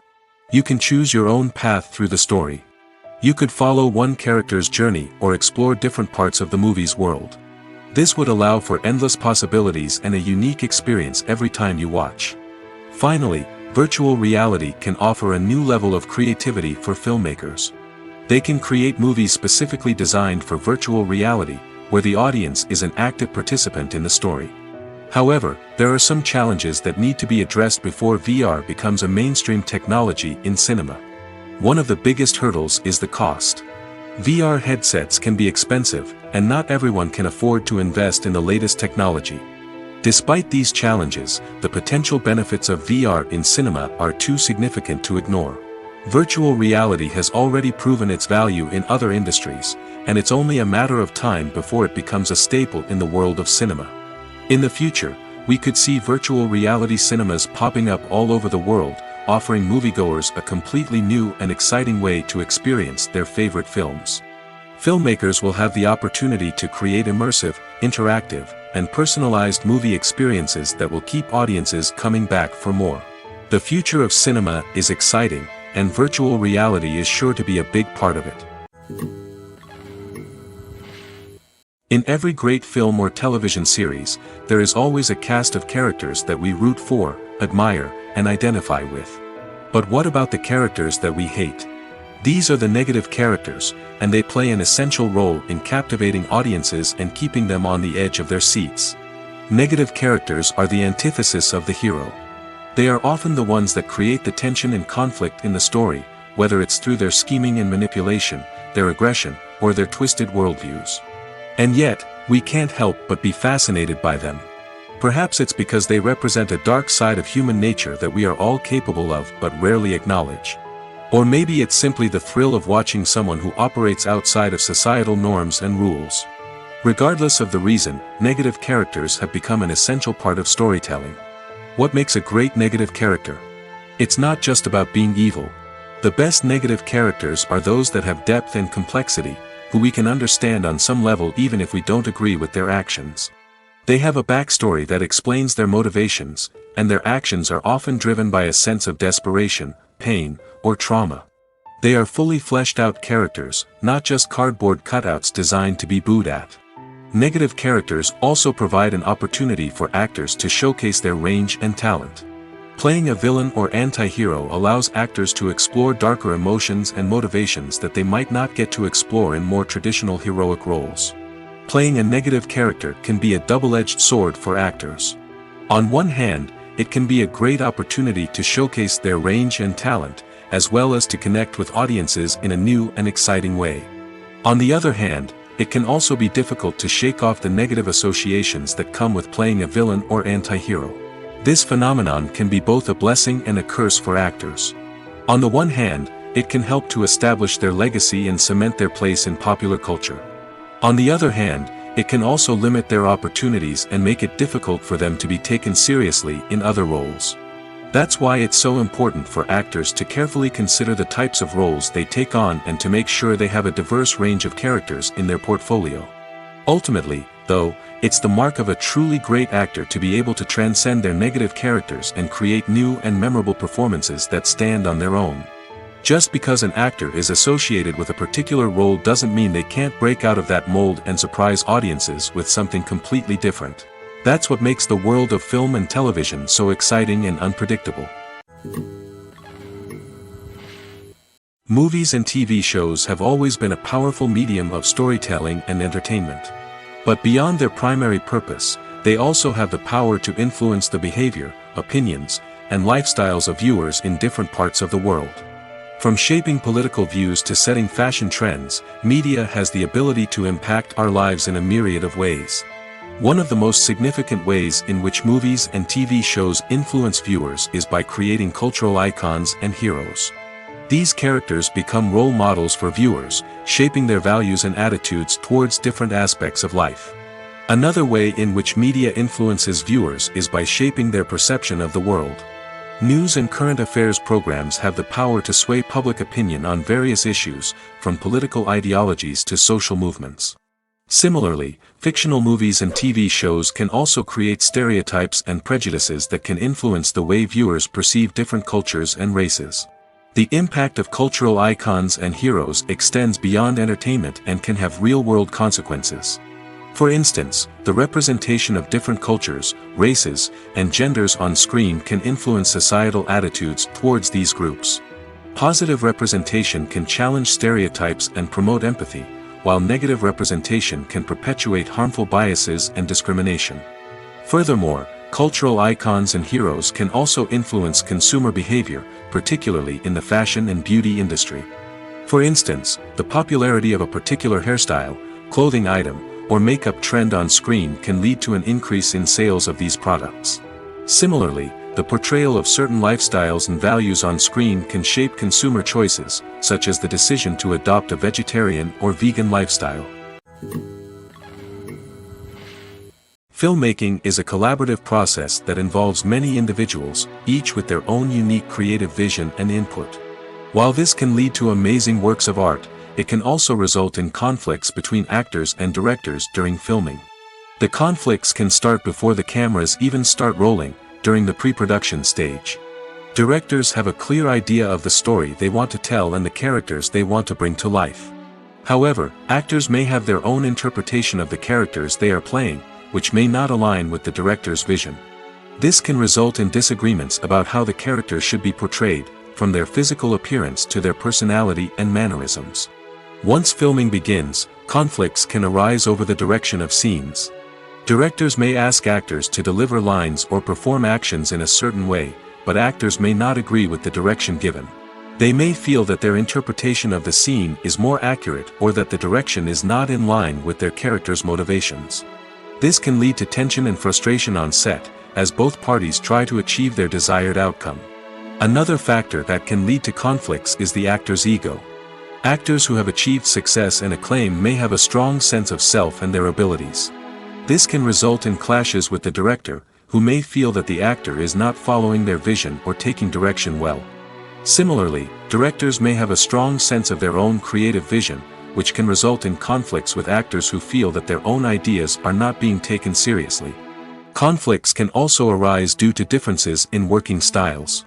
You can choose your own path through the story. You could follow one character's journey or explore different parts of the movie's world. This would allow for endless possibilities and a unique experience every time you watch. Finally, virtual reality can offer a new level of creativity for filmmakers. They can create movies specifically designed for virtual reality, where the audience is an active participant in the story. However, there are some challenges that need to be addressed before VR becomes a mainstream technology in cinema. One of the biggest hurdles is the cost. VR headsets can be expensive, and not everyone can afford to invest in the latest technology. Despite these challenges, the potential benefits of VR in cinema are too significant to ignore. Virtual reality has already proven its value in other industries, and it's only a matter of time before it becomes a staple in the world of cinema. In the future, we could see virtual reality cinemas popping up all over the world, offering moviegoers a completely new and exciting way to experience their favorite films. Filmmakers will have the opportunity to create immersive, interactive, and personalized movie experiences that will keep audiences coming back for more. The future of cinema is exciting, and virtual reality is sure to be a big part of it. In every great film or television series, there is always a cast of characters that we root for, admire, and identify with. But what about the characters that we hate? These are the negative characters, and they play an essential role in captivating audiences and keeping them on the edge of their seats. Negative characters are the antithesis of the hero. They are often the ones that create the tension and conflict in the story, whether it's through their scheming and manipulation, their aggression, or their twisted worldviews. And yet, we can't help but be fascinated by them. Perhaps it's because they represent a dark side of human nature that we are all capable of but rarely acknowledge. Or maybe it's simply the thrill of watching someone who operates outside of societal norms and rules. Regardless of the reason, negative characters have become an essential part of storytelling. What makes a great negative character? It's not just about being evil. The best negative characters are those that have depth and complexity, who we can understand on some level even if we don't agree with their actions. They have a backstory that explains their motivations, and their actions are often driven by a sense of desperation, pain, or trauma. They are fully fleshed out characters, not just cardboard cutouts designed to be booed at. Negative characters also provide an opportunity for actors to showcase their range and talent. Playing a villain or anti-hero allows actors to explore darker emotions and motivations that they might not get to explore in more traditional heroic roles. Playing a negative character can be a double-edged sword for actors. On one hand, it can be a great opportunity to showcase their range and talent, as well as to connect with audiences in a new and exciting way. On the other hand, it can also be difficult to shake off the negative associations that come with playing a villain or anti-hero. This phenomenon can be both a blessing and a curse for actors. On the one hand, it can help to establish their legacy and cement their place in popular culture. On the other hand, it can also limit their opportunities and make it difficult for them to be taken seriously in other roles. That's why it's so important for actors to carefully consider the types of roles they take on and to make sure they have a diverse range of characters in their portfolio. Ultimately, though, it's the mark of a truly great actor to be able to transcend their negative characters and create new and memorable performances that stand on their own. Just because an actor is associated with a particular role doesn't mean they can't break out of that mold and surprise audiences with something completely different. That's what makes the world of film and television so exciting and unpredictable. Movies and TV shows have always been a powerful medium of storytelling and entertainment. But beyond their primary purpose, they also have the power to influence the behavior, opinions, and lifestyles of viewers in different parts of the world. From shaping political views to setting fashion trends, media has the ability to impact our lives in a myriad of ways. One of the most significant ways in which movies and TV shows influence viewers is by creating cultural icons and heroes. These characters become role models for viewers, shaping their values and attitudes towards different aspects of life. Another way in which media influences viewers is by shaping their perception of the world. News and current affairs programs have the power to sway public opinion on various issues, from political ideologies to social movements. Similarly, fictional movies and TV shows can also create stereotypes and prejudices that can influence the way viewers perceive different cultures and races. The impact of cultural icons and heroes extends beyond entertainment and can have real-world consequences. For instance, the representation of different cultures, races, and genders on screen can influence societal attitudes towards these groups. Positive representation can challenge stereotypes and promote empathy, while negative representation can perpetuate harmful biases and discrimination. Furthermore, cultural icons and heroes can also influence consumer behavior, particularly in the fashion and beauty industry. For instance, the popularity of a particular hairstyle, clothing item, or makeup trend on screen can lead to an increase in sales of these products. Similarly, the portrayal of certain lifestyles and values on screen can shape consumer choices, such as the decision to adopt a vegetarian or vegan lifestyle. Filmmaking is a collaborative process that involves many individuals, each with their own unique creative vision and input. While this can lead to amazing works of art, it can also result in conflicts between actors and directors during filming. The conflicts can start before the cameras even start rolling, during the pre-production stage. Directors have a clear idea of the story they want to tell and the characters they want to bring to life. However, actors may have their own interpretation of the characters they are playing, which may not align with the director's vision. This can result in disagreements about how the characters should be portrayed, from their physical appearance to their personality and mannerisms. Once filming begins, conflicts can arise over the direction of scenes. Directors may ask actors to deliver lines or perform actions in a certain way, but actors may not agree with the direction given. They may feel that their interpretation of the scene is more accurate or that the direction is not in line with their character's motivations. This can lead to tension and frustration on set, as both parties try to achieve their desired outcome. Another factor that can lead to conflicts is the actor's ego. Actors who have achieved success and acclaim may have a strong sense of self and their abilities. This can result in clashes with the director, who may feel that the actor is not following their vision or taking direction well. Similarly, directors may have a strong sense of their own creative vision, which can result in conflicts with actors who feel that their own ideas are not being taken seriously. Conflicts can also arise due to differences in working styles.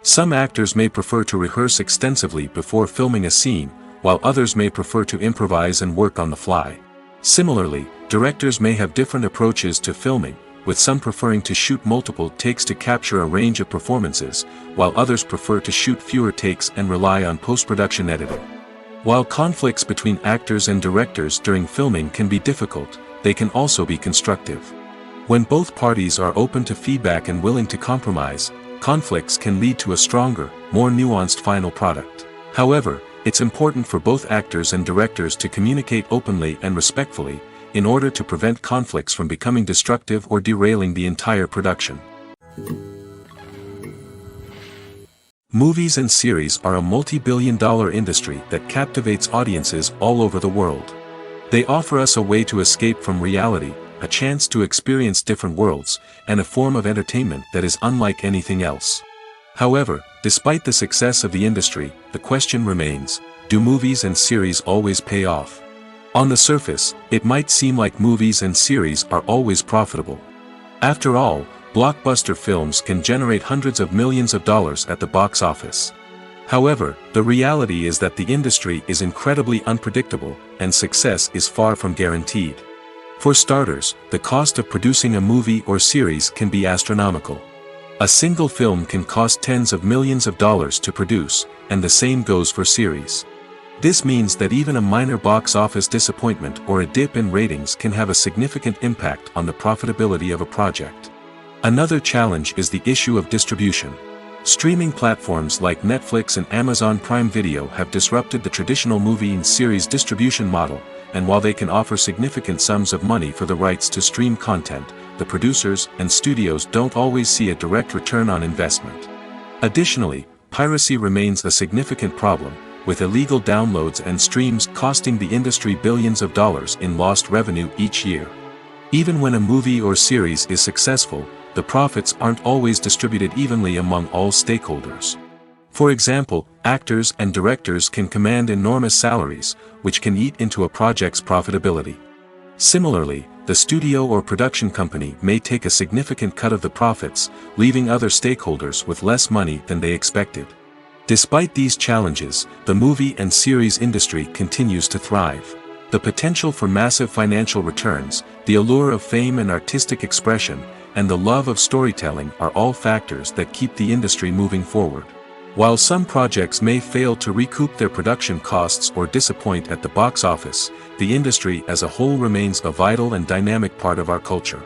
Some actors may prefer to rehearse extensively before filming a scene, while others may prefer to improvise and work on the fly. Similarly, directors may have different approaches to filming, with some preferring to shoot multiple takes to capture a range of performances, while others prefer to shoot fewer takes and rely on post-production editing. While conflicts between actors and directors during filming can be difficult, they can also be constructive. When both parties are open to feedback and willing to compromise, conflicts can lead to a stronger, more nuanced final product. However, It's important for both actors and directors to communicate openly and respectfully, in order to prevent conflicts from becoming destructive or derailing the entire production. Movies and series are a multi-billion-dollar industry that captivates audiences all over the world. They offer us a way to escape from reality, a chance to experience different worlds, and a form of entertainment that is unlike anything else. However, despite the success of the industry, the question remains, do movies and series always pay off? On the surface, it might seem like movies and series are always profitable. After all, blockbuster films can generate hundreds of millions of dollars at the box office. However, the reality is that the industry is incredibly unpredictable, and success is far from guaranteed. For starters, the cost of producing a movie or series can be astronomical. A single film can cost tens of millions of dollars to produce, and the same goes for series. This means that even a minor box office disappointment or a dip in ratings can have a significant impact on the profitability of a project. Another challenge is the issue of distribution. Streaming platforms like Netflix and Amazon Prime Video have disrupted the traditional movie and series distribution model, and while they can offer significant sums of money for the rights to stream content, the producers and studios don't always see a direct return on investment. Additionally, piracy remains a significant problem, with illegal downloads and streams costing the industry billions of dollars in lost revenue each year. Even when a movie or series is successful, the profits aren't always distributed evenly among all stakeholders. For example, actors and directors can command enormous salaries, which can eat into a project's profitability. Similarly, the studio or production company may take a significant cut of the profits, leaving other stakeholders with less money than they expected. Despite these challenges, the movie and series industry continues to thrive. The potential for massive financial returns, the allure of fame and artistic expression, and the love of storytelling are all factors that keep the industry moving forward. While some projects may fail to recoup their production costs or disappoint at the box office, the industry as a whole remains a vital and dynamic part of our culture.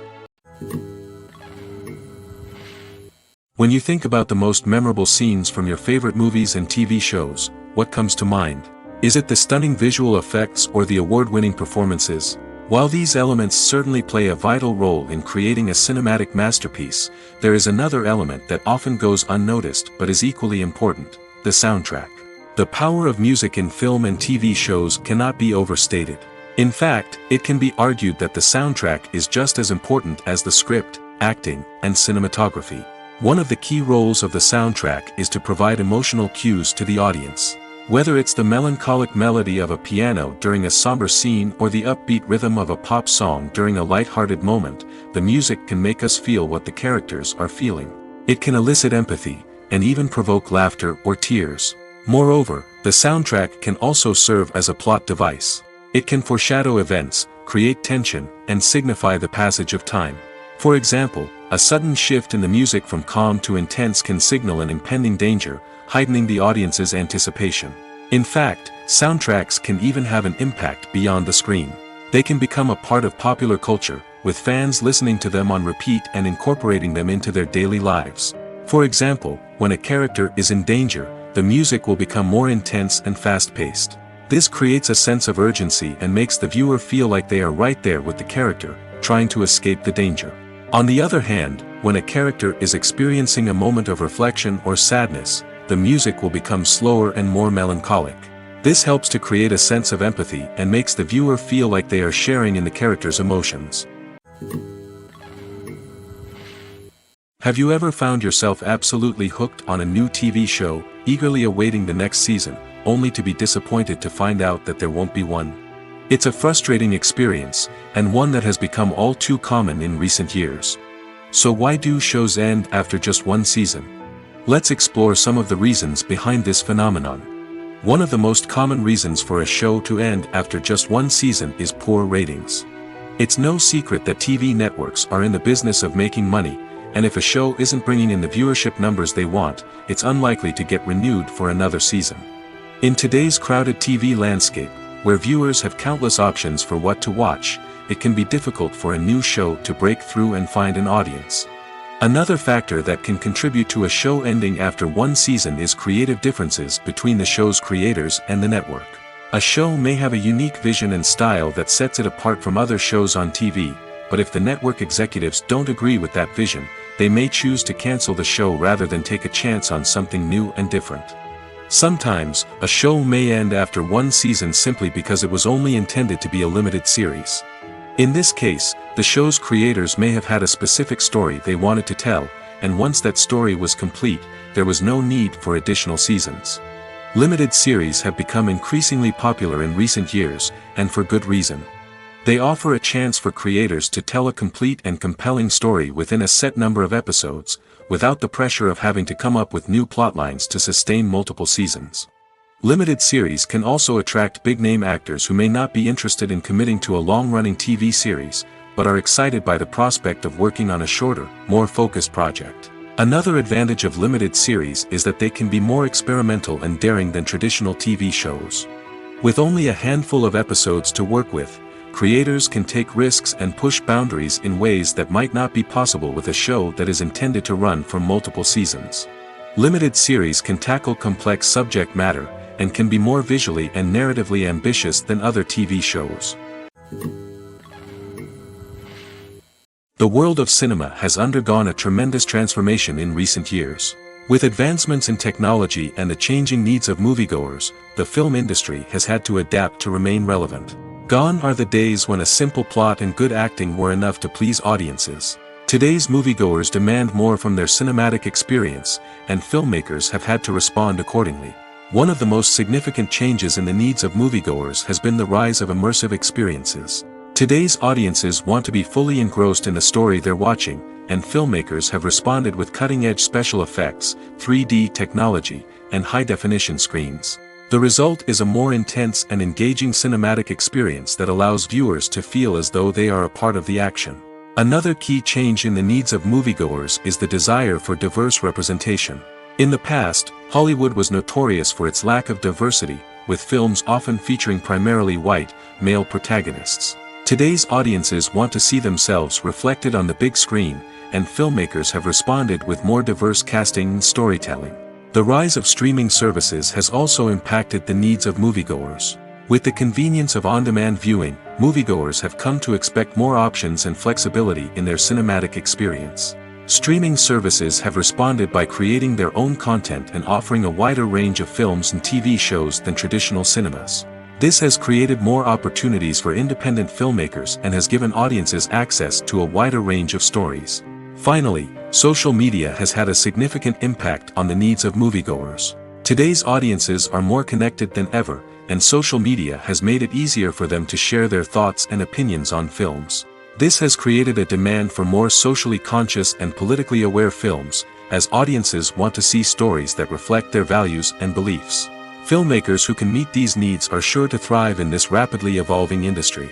When you think about the most memorable scenes from your favorite movies and TV shows, what comes to mind? Is it the stunning visual effects or the award-winning performances? While these elements certainly play a vital role in creating a cinematic masterpiece, there is another element that often goes unnoticed but is equally important: the soundtrack. The power of music in film and TV shows cannot be overstated. In fact, it can be argued that the soundtrack is just as important as the script, acting, and cinematography. One of the key roles of the soundtrack is to provide emotional cues to the audience. Whether it's the melancholic melody of a piano during a somber scene or the upbeat rhythm of a pop song during a light-hearted moment, the music can make us feel what the characters are feeling. It can elicit empathy, and even provoke laughter or tears. Moreover, the soundtrack can also serve as a plot device. It can foreshadow events, create tension, and signify the passage of time. For example, a sudden shift in the music from calm to intense can signal an impending danger, heightening the audience's anticipation. In fact, soundtracks can even have an impact beyond the screen. They can become a part of popular culture, with fans listening to them on repeat and incorporating them into their daily lives. For example, when a character is in danger, the music will become more intense and fast-paced. This creates a sense of urgency and makes the viewer feel like they are right there with the character, trying to escape the danger. On the other hand, when a character is experiencing a moment of reflection or sadness, the music will become slower and more melancholic. This helps to create a sense of empathy and makes the viewer feel like they are sharing in the character's emotions. Have you ever found yourself absolutely hooked on a new TV show, eagerly awaiting the next season, only to be disappointed to find out that there won't be one? It's a frustrating experience, and one that has become all too common in recent years. So why do shows end after just one season? Let's explore some of the reasons behind this phenomenon. One of the most common reasons for a show to end after just one season is poor ratings. It's no secret that TV networks are in the business of making money, and if a show isn't bringing in the viewership numbers they want, it's unlikely to get renewed for another season. In today's crowded TV landscape, where viewers have countless options for what to watch, it can be difficult for a new show to break through and find an audience. Another factor that can contribute to a show ending after one season is creative differences between the show's creators and the network. A show may have a unique vision and style that sets it apart from other shows on TV, but if the network executives don't agree with that vision, they may choose to cancel the show rather than take a chance on something new and different. Sometimes, a show may end after one season simply because it was only intended to be a limited series. In this case, the show's creators may have had a specific story they wanted to tell, and once that story was complete, there was no need for additional seasons. Limited series have become increasingly popular in recent years, and for good reason. They offer a chance for creators to tell a complete and compelling story within a set number of episodes, without the pressure of having to come up with new plotlines to sustain multiple seasons. Limited series can also attract big-name actors who may not be interested in committing to a long-running TV series, but are excited by the prospect of working on a shorter, more focused project. Another advantage of limited series is that they can be more experimental and daring than traditional TV shows. With only a handful of episodes to work with, creators can take risks and push boundaries in ways that might not be possible with a show that is intended to run for multiple seasons. Limited series can tackle complex subject matter, and can be more visually and narratively ambitious than other TV shows. The world of cinema has undergone a tremendous transformation in recent years. With advancements in technology and the changing needs of moviegoers, the film industry has had to adapt to remain relevant. Gone are the days when a simple plot and good acting were enough to please audiences. Today's moviegoers demand more from their cinematic experience, and filmmakers have had to respond accordingly. One of the most significant changes in the needs of moviegoers has been the rise of immersive experiences. Today's audiences want to be fully engrossed in the story they're watching, and filmmakers have responded with cutting-edge special effects, 3D technology, and high-definition screens. The result is a more intense and engaging cinematic experience that allows viewers to feel as though they are a part of the action. Another key change in the needs of moviegoers is the desire for diverse representation. In the past, Hollywood was notorious for its lack of diversity, with films often featuring primarily white, male protagonists. Today's audiences want to see themselves reflected on the big screen, and filmmakers have responded with more diverse casting and storytelling. The rise of streaming services has also impacted the needs of moviegoers. With the convenience of on-demand viewing, moviegoers have come to expect more options and flexibility in their cinematic experience. Streaming services have responded by creating their own content and offering a wider range of films and TV shows than traditional cinemas. This has created more opportunities for independent filmmakers and has given audiences access to a wider range of stories. Finally, social media has had a significant impact on the needs of moviegoers. Today's audiences are more connected than ever, and social media has made it easier for them to share their thoughts and opinions on films. This has created a demand for more socially conscious and politically aware films, as audiences want to see stories that reflect their values and beliefs. Filmmakers who can meet these needs are sure to thrive in this rapidly evolving industry.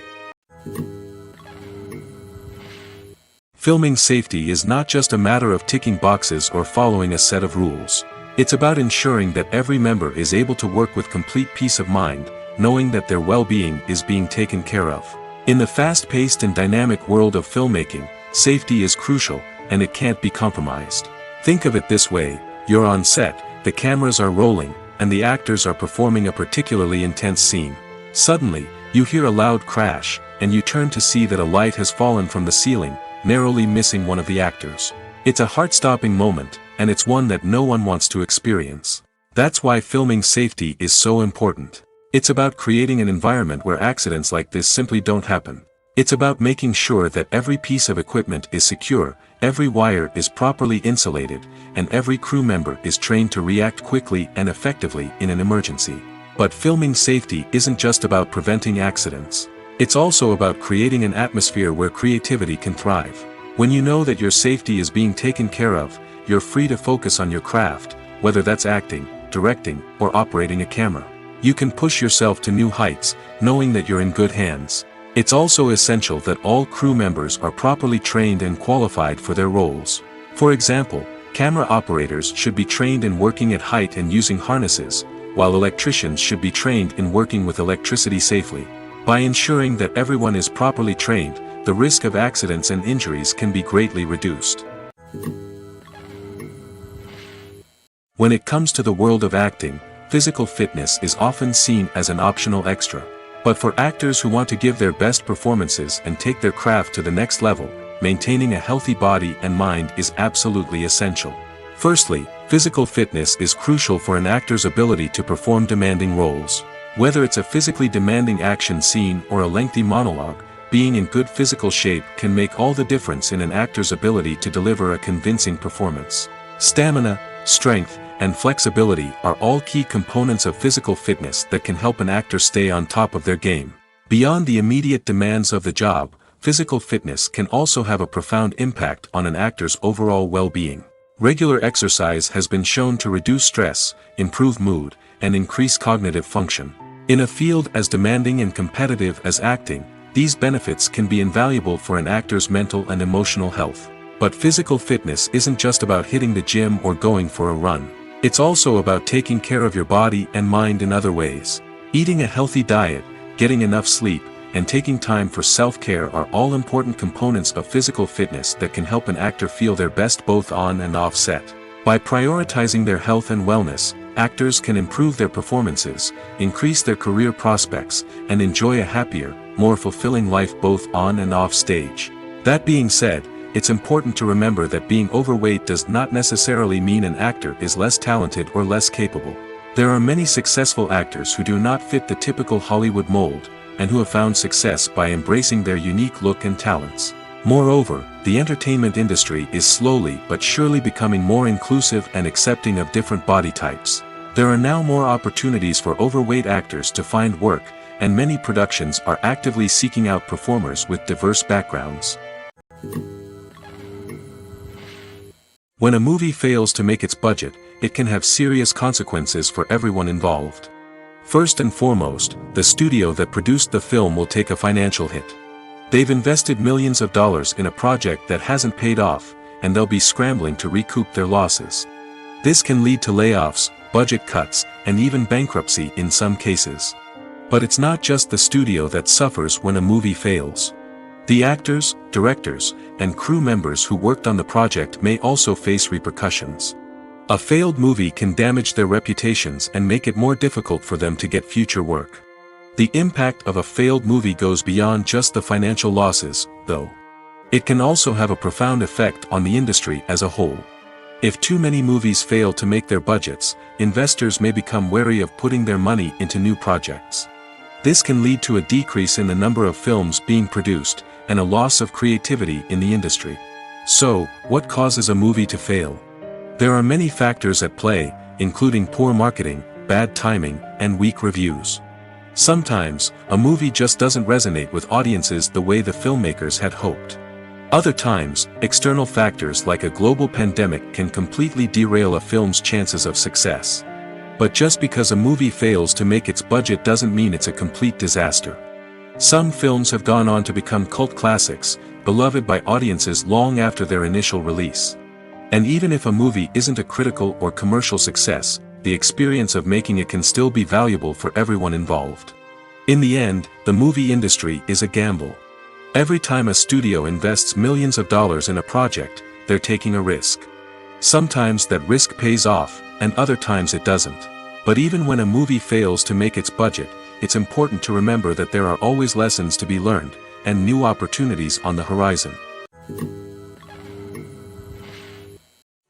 Filming safety is not just a matter of ticking boxes or following a set of rules. It's about ensuring that every member is able to work with complete peace of mind, knowing that their well-being is being taken care of. In the fast-paced and dynamic world of filmmaking, safety is crucial, and it can't be compromised. Think of it this way: you're on set, the cameras are rolling, and the actors are performing a particularly intense scene. Suddenly, you hear a loud crash, and you turn to see that a light has fallen from the ceiling, narrowly missing one of the actors. It's a heart-stopping moment, and it's one that no one wants to experience. That's why filming safety is so important. It's about creating an environment where accidents like this simply don't happen. It's about making sure that every piece of equipment is secure, every wire is properly insulated, and every crew member is trained to react quickly and effectively in an emergency. But filming safety isn't just about preventing accidents. It's also about creating an atmosphere where creativity can thrive. When you know that your safety is being taken care of, you're free to focus on your craft, whether that's acting, directing, or operating a camera. You can push yourself to new heights, knowing that you're in good hands. It's also essential that all crew members are properly trained and qualified for their roles. For example, camera operators should be trained in working at height and using harnesses, while electricians should be trained in working with electricity safely. By ensuring that everyone is properly trained, the risk of accidents and injuries can be greatly reduced. When it comes to the world of acting, physical fitness is often seen as an optional extra. But for actors who want to give their best performances and take their craft to the next level, maintaining a healthy body and mind is absolutely essential. Firstly, physical fitness is crucial for an actor's ability to perform demanding roles. Whether it's a physically demanding action scene or a lengthy monologue, being in good physical shape can make all the difference in an actor's ability to deliver a convincing performance. Stamina, strength, and flexibility are all key components of physical fitness that can help an actor stay on top of their game. Beyond the immediate demands of the job, physical fitness can also have a profound impact on an actor's overall well-being. Regular exercise has been shown to reduce stress, improve mood, and increase cognitive function. In a field as demanding and competitive as acting, these benefits can be invaluable for an actor's mental and emotional health. But physical fitness isn't just about hitting the gym or going for a run. It's also about taking care of your body and mind in other ways. Eating a healthy diet, getting enough sleep, and taking time for self-care are all important components of physical fitness that can help an actor feel their best both on and off set. By prioritizing their health and wellness, actors can improve their performances, increase their career prospects, and enjoy a happier, more fulfilling life both on and off stage. That being said, it's important to remember that being overweight does not necessarily mean an actor is less talented or less capable. There are many successful actors who do not fit the typical Hollywood mold, and who have found success by embracing their unique look and talents. Moreover, the entertainment industry is slowly but surely becoming more inclusive and accepting of different body types. There are now more opportunities for overweight actors to find work, and many productions are actively seeking out performers with diverse backgrounds. When a movie fails to make its budget, it can have serious consequences for everyone involved. First and foremost, the studio that produced the film will take a financial hit. They've invested millions of dollars in a project that hasn't paid off, and they'll be scrambling to recoup their losses. This can lead to layoffs, budget cuts, and even bankruptcy in some cases. But it's not just the studio that suffers when a movie fails. The actors, directors, and crew members who worked on the project may also face repercussions. A failed movie can damage their reputations and make it more difficult for them to get future work. The impact of a failed movie goes beyond just the financial losses, though. It can also have a profound effect on the industry as a whole. If too many movies fail to make their budgets, investors may become wary of putting their money into new projects. This can lead to a decrease in the number of films being produced, and a loss of creativity in the industry. So, what causes a movie to fail? There are many factors at play, including poor marketing, bad timing, and weak reviews. Sometimes, a movie just doesn't resonate with audiences the way the filmmakers had hoped. Other times, external factors like a global pandemic can completely derail a film's chances of success. But just because a movie fails to make its budget doesn't mean it's a complete disaster. Some films have gone on to become cult classics, beloved by audiences long after their initial release. And even if a movie isn't a critical or commercial success, the experience of making it can still be valuable for everyone involved. In the end, the movie industry is a gamble. Every time a studio invests millions of dollars in a project, they're taking a risk. Sometimes that risk pays off, and other times it doesn't. But even when a movie fails to make its budget, it's important to remember that there are always lessons to be learned, and new opportunities on the horizon.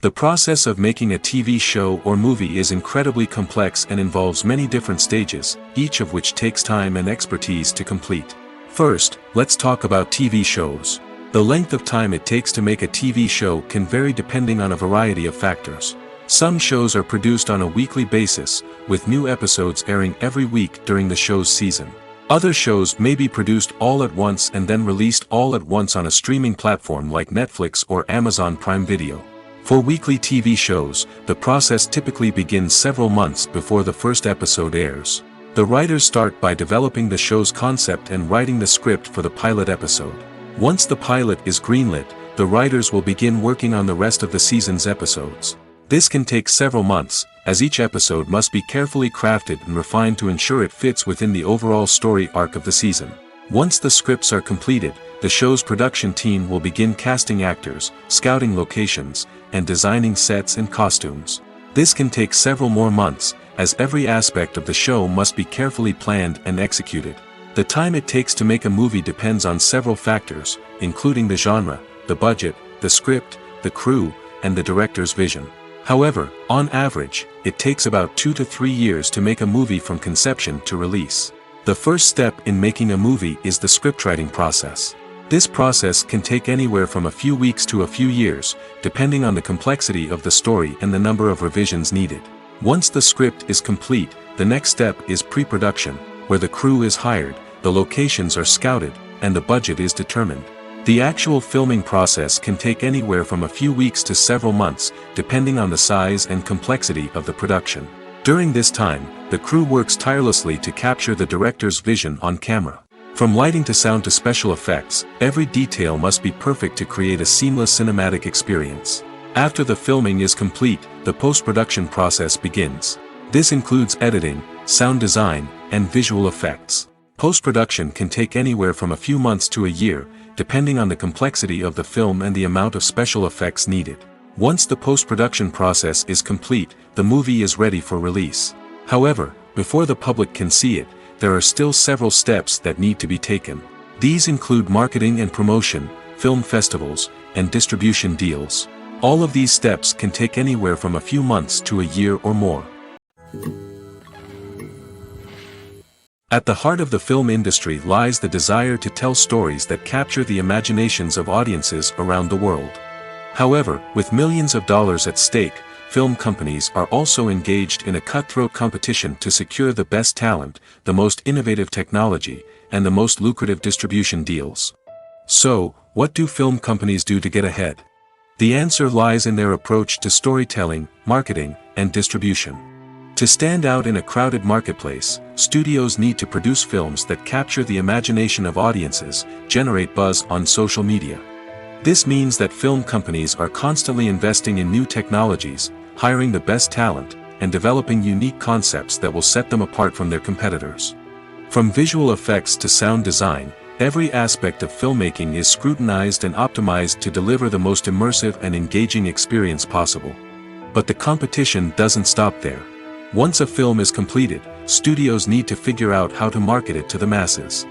The process of making a TV show or movie is incredibly complex and involves many different stages, each of which takes time and expertise to complete. First, let's talk about TV shows. The length of time it takes to make a TV show can vary depending on a variety of factors. Some shows are produced on a weekly basis, with new episodes airing every week during the show's season. Other shows may be produced all at once and then released all at once on a streaming platform like Netflix or Amazon Prime Video. For weekly TV shows, the process typically begins several months before the first episode airs. The writers start by developing the show's concept and writing the script for the pilot episode. Once the pilot is greenlit, the writers will begin working on the rest of the season's episodes. This can take several months, as each episode must be carefully crafted and refined to ensure it fits within the overall story arc of the season. Once the scripts are completed, the show's production team will begin casting actors, scouting locations, and designing sets and costumes. This can take several more months, as every aspect of the show must be carefully planned and executed. The time it takes to make a movie depends on several factors, including the genre, the budget, the script, the crew, and the director's vision. However, on average, it takes about 2 to 3 years to make a movie from conception to release. The first step in making a movie is the scriptwriting process. This process can take anywhere from a few weeks to a few years, depending on the complexity of the story and the number of revisions needed. Once the script is complete, the next step is pre-production, where the crew is hired, the locations are scouted, and the budget is determined. The actual filming process can take anywhere from a few weeks to several months, depending on the size and complexity of the production. During this time, the crew works tirelessly to capture the director's vision on camera. From lighting to sound to special effects, every detail must be perfect to create a seamless cinematic experience. After the filming is complete, the post-production process begins. This includes editing, sound design, and visual effects. Post-production can take anywhere from a few months to a year, depending on the complexity of the film and the amount of special effects needed. Once the post-production process is complete, the movie is ready for release. However, before the public can see it, there are still several steps that need to be taken. These include marketing and promotion, film festivals, and distribution deals. All of these steps can take anywhere from a few months to a year or more. At the heart of the film industry lies the desire to tell stories that capture the imaginations of audiences around the world. However, with millions of dollars at stake, film companies are also engaged in a cutthroat competition to secure the best talent, the most innovative technology, and the most lucrative distribution deals. So, what do film companies do to get ahead? The answer lies in their approach to storytelling, marketing, and distribution. To stand out in a crowded marketplace, studios need to produce films that capture the imagination of audiences, generate buzz on social media. This means that film companies are constantly investing in new technologies, hiring the best talent, and developing unique concepts that will set them apart from their competitors. From visual effects to sound design, every aspect of filmmaking is scrutinized and optimized to deliver the most immersive and engaging experience possible. But the competition doesn't stop there. Once a film is completed, studios need to figure out how to market it to the masses.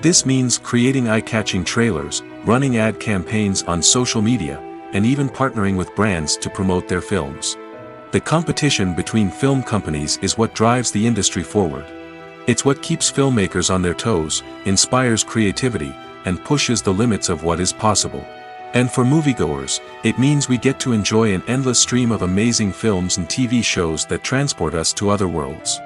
This means creating eye-catching trailers, running ad campaigns on social media, and even partnering with brands to promote their films. The competition between film companies is what drives the industry forward. It's what keeps filmmakers on their toes, inspires creativity, and pushes the limits of what is possible. And for moviegoers, it means we get to enjoy an endless stream of amazing films and TV shows that transport us to other worlds.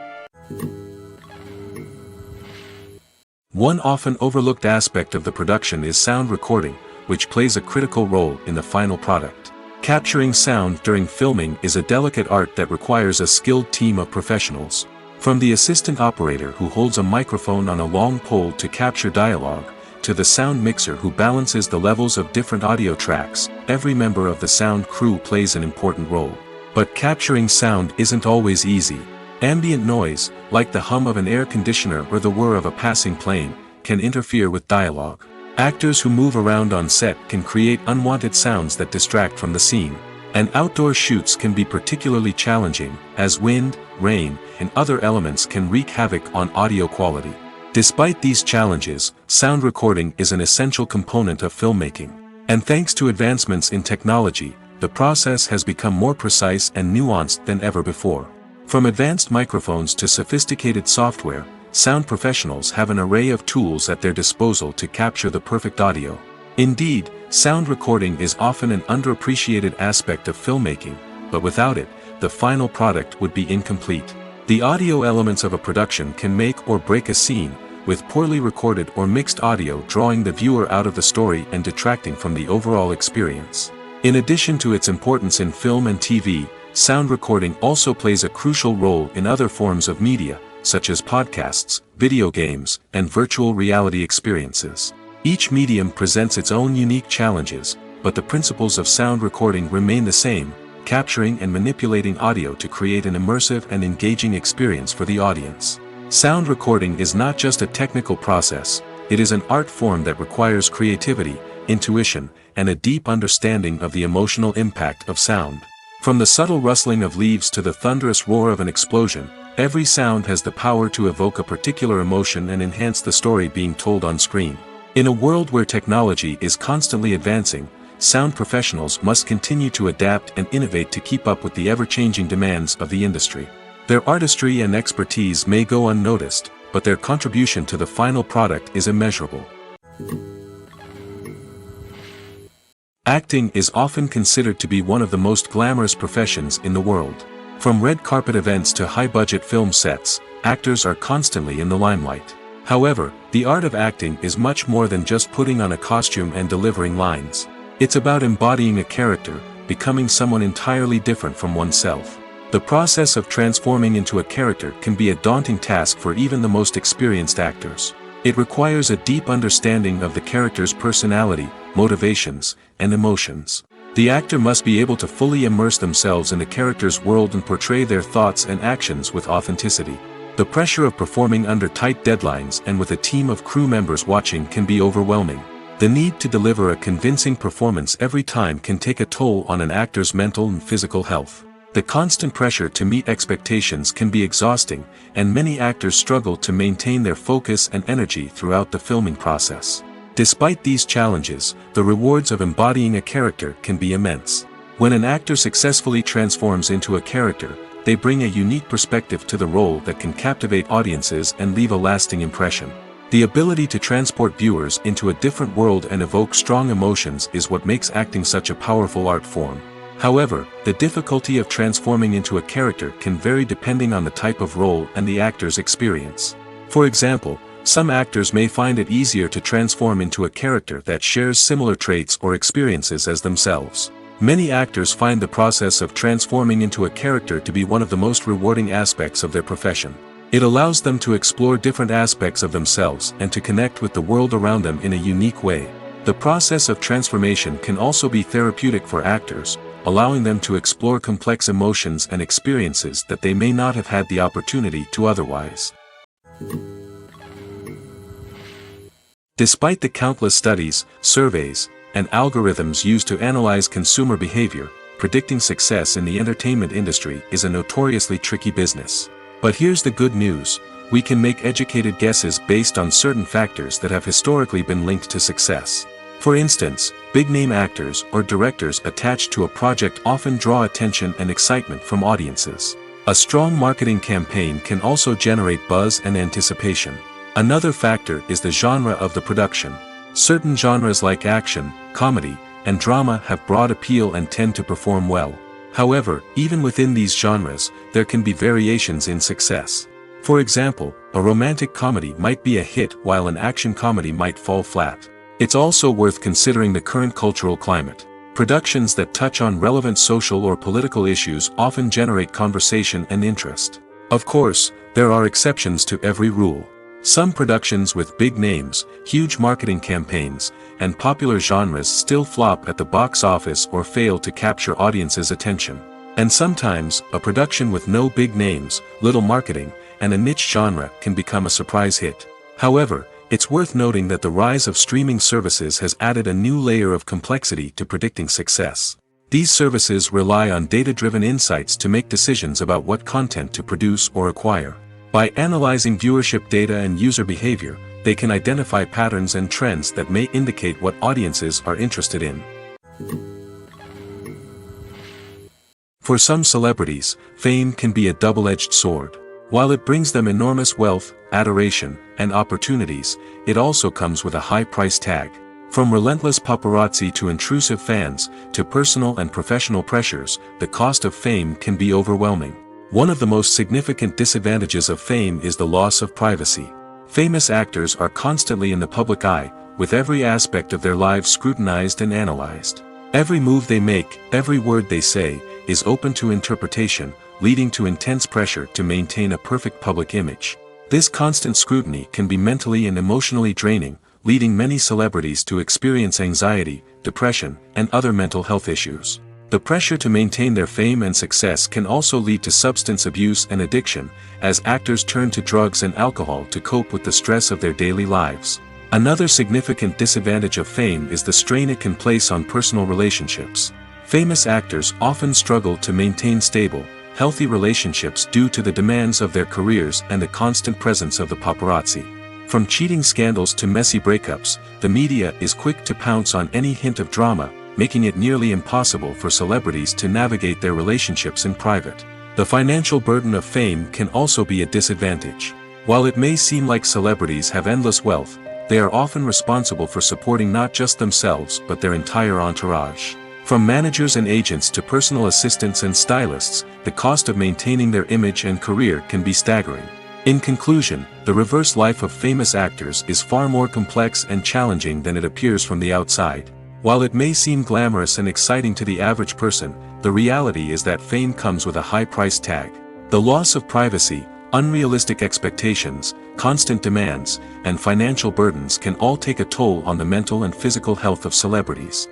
One often overlooked aspect of the production is sound recording, which plays a critical role in the final product. Capturing sound during filming is a delicate art that requires a skilled team of professionals. From the assistant operator who holds a microphone on a long pole to capture dialogue, to the sound mixer who balances the levels of different audio tracks, every member of the sound crew plays an important role. But capturing sound isn't always easy. Ambient noise, like the hum of an air conditioner or the whir of a passing plane, can interfere with dialogue. Actors who move around on set can create unwanted sounds that distract from the scene. And outdoor shoots can be particularly challenging, as wind, rain, and other elements can wreak havoc on audio quality. Despite these challenges, sound recording is an essential component of filmmaking. And thanks to advancements in technology, the process has become more precise and nuanced than ever before. From advanced microphones to sophisticated software, sound professionals have an array of tools at their disposal to capture the perfect audio. Indeed, sound recording is often an underappreciated aspect of filmmaking, but without it, the final product would be incomplete. The audio elements of a production can make or break a scene, with poorly recorded or mixed audio drawing the viewer out of the story and detracting from the overall experience. In addition to its importance in film and TV, sound recording also plays a crucial role in other forms of media, such as podcasts, video games, and virtual reality experiences. Each medium presents its own unique challenges, but the principles of sound recording remain the same, capturing and manipulating audio to create an immersive and engaging experience for the audience. Sound recording is not just a technical process, it is an art form that requires creativity, intuition, and a deep understanding of the emotional impact of sound. From the subtle rustling of leaves to the thunderous roar of an explosion, every sound has the power to evoke a particular emotion and enhance the story being told on screen. In a world where technology is constantly advancing, sound professionals must continue to adapt and innovate to keep up with the ever-changing demands of the industry. Their artistry and expertise may go unnoticed, but their contribution to the final product is immeasurable. Acting is often considered to be one of the most glamorous professions in the world. From red carpet events to high-budget film sets, actors are constantly in the limelight. However, the art of acting is much more than just putting on a costume and delivering lines. It's about embodying a character, becoming someone entirely different from oneself. The process of transforming into a character can be a daunting task for even the most experienced actors. It requires a deep understanding of the character's personality, motivations, and emotions. The actor must be able to fully immerse themselves in the character's world and portray their thoughts and actions with authenticity. The pressure of performing under tight deadlines and with a team of crew members watching can be overwhelming. The need to deliver a convincing performance every time can take a toll on an actor's mental and physical health. The constant pressure to meet expectations can be exhausting, and many actors struggle to maintain their focus and energy throughout the filming process. Despite these challenges, the rewards of embodying a character can be immense. When an actor successfully transforms into a character, they bring a unique perspective to the role that can captivate audiences and leave a lasting impression. The ability to transport viewers into a different world and evoke strong emotions is what makes acting such a powerful art form. However, the difficulty of transforming into a character can vary depending on the type of role and the actor's experience. For example, some actors may find it easier to transform into a character that shares similar traits or experiences as themselves. Many actors find the process of transforming into a character to be one of the most rewarding aspects of their profession. It allows them to explore different aspects of themselves and to connect with the world around them in a unique way. The process of transformation can also be therapeutic for actors, allowing them to explore complex emotions and experiences that they may not have had the opportunity to otherwise. Despite the countless studies, surveys, and algorithms used to analyze consumer behavior, predicting success in the entertainment industry is a notoriously tricky business. But here's the good news: we can make educated guesses based on certain factors that have historically been linked to success. For instance, big-name actors or directors attached to a project often draw attention and excitement from audiences. A strong marketing campaign can also generate buzz and anticipation. Another factor is the genre of the production. Certain genres like action, comedy, and drama have broad appeal and tend to perform well. However, even within these genres, there can be variations in success. For example, a romantic comedy might be a hit while an action comedy might fall flat. It's also worth considering the current cultural climate. Productions that touch on relevant social or political issues often generate conversation and interest. Of course, there are exceptions to every rule. Some productions with big names, huge marketing campaigns, and popular genres still flop at the box office or fail to capture audiences' attention. And sometimes, a production with no big names, little marketing, and a niche genre can become a surprise hit. However, it's worth noting that the rise of streaming services has added a new layer of complexity to predicting success. These services rely on data-driven insights to make decisions about what content to produce or acquire. By analyzing viewership data and user behavior, they can identify patterns and trends that may indicate what audiences are interested in. For some celebrities, fame can be a double-edged sword. While it brings them enormous wealth, adoration, and opportunities, it also comes with a high price tag. From relentless paparazzi to intrusive fans, to personal and professional pressures, the cost of fame can be overwhelming. One of the most significant disadvantages of fame is the loss of privacy. Famous actors are constantly in the public eye, with every aspect of their lives scrutinized and analyzed. Every move they make, every word they say, is open to interpretation, leading to intense pressure to maintain a perfect public image. This constant scrutiny can be mentally and emotionally draining, leading many celebrities to experience anxiety, depression, and other mental health issues. The pressure to maintain their fame and success can also lead to substance abuse and addiction, as actors turn to drugs and alcohol to cope with the stress of their daily lives. Another significant disadvantage of fame is the strain it can place on personal relationships. Famous actors often struggle to maintain stable, healthy relationships due to the demands of their careers and the constant presence of the paparazzi. From cheating scandals to messy breakups, the media is quick to pounce on any hint of drama, making it nearly impossible for celebrities to navigate their relationships in private. The financial burden of fame can also be a disadvantage. While it may seem like celebrities have endless wealth, they are often responsible for supporting not just themselves but their entire entourage. From managers and agents to personal assistants and stylists, the cost of maintaining their image and career can be staggering. In conclusion, the reverse life of famous actors is far more complex and challenging than it appears from the outside. While it may seem glamorous and exciting to the average person, the reality is that fame comes with a high price tag. The loss of privacy, unrealistic expectations, constant demands, and financial burdens can all take a toll on the mental and physical health of celebrities.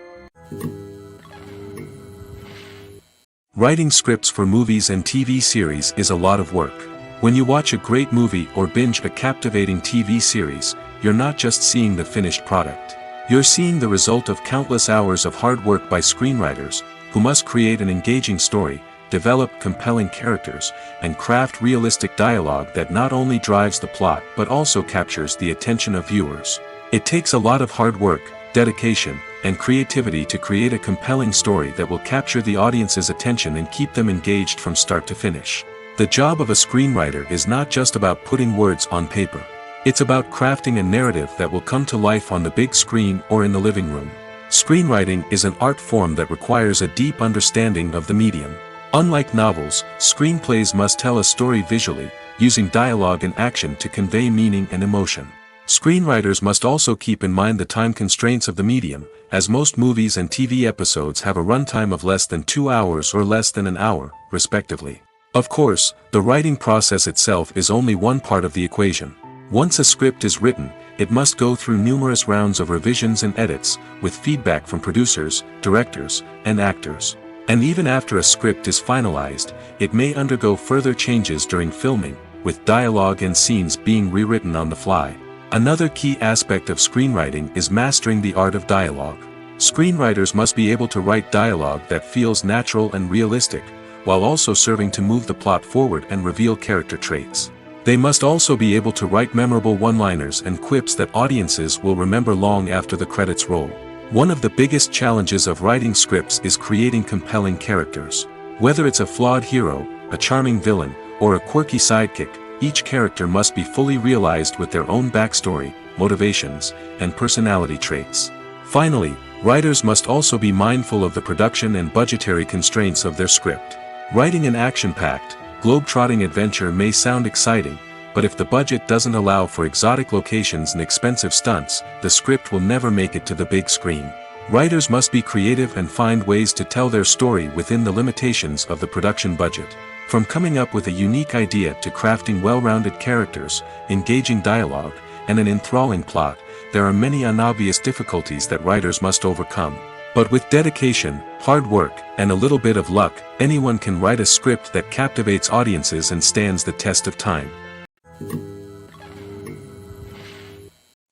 Writing scripts for movies and TV series is a lot of work. When you watch a great movie or binge a captivating TV series, you're not just seeing the finished product. You're seeing the result of countless hours of hard work by screenwriters, who must create an engaging story, develop compelling characters, and craft realistic dialogue that not only drives the plot but also captures the attention of viewers. It takes a lot of hard work, dedication, and creativity to create a compelling story that will capture the audience's attention and keep them engaged from start to finish. The job of a screenwriter is not just about putting words on paper. It's about crafting a narrative that will come to life on the big screen or in the living room. Screenwriting is an art form that requires a deep understanding of the medium. Unlike novels, screenplays must tell a story visually, using dialogue and action to convey meaning and emotion. Screenwriters must also keep in mind the time constraints of the medium, as most movies and TV episodes have a runtime of less than 2 hours or less than an hour, respectively. Of course, the writing process itself is only one part of the equation. Once a script is written, it must go through numerous rounds of revisions and edits, with feedback from producers, directors, and actors. And even after a script is finalized, it may undergo further changes during filming, with dialogue and scenes being rewritten on the fly. Another key aspect of screenwriting is mastering the art of dialogue. Screenwriters must be able to write dialogue that feels natural and realistic, while also serving to move the plot forward and reveal character traits. They must also be able to write memorable one-liners and quips that audiences will remember long after the credits roll. One of the biggest challenges of writing scripts is creating compelling characters. Whether it's a flawed hero, a charming villain, or a quirky sidekick, each character must be fully realized with their own backstory, motivations, and personality traits. Finally, writers must also be mindful of the production and budgetary constraints of their script. Writing an action-packed, globe-trotting adventure may sound exciting, but if the budget doesn't allow for exotic locations and expensive stunts, the script will never make it to the big screen. Writers must be creative and find ways to tell their story within the limitations of the production budget. From coming up with a unique idea to crafting well-rounded characters, engaging dialogue, and an enthralling plot, there are many unobvious difficulties that writers must overcome. But with dedication, hard work, and a little bit of luck, anyone can write a script that captivates audiences and stands the test of time.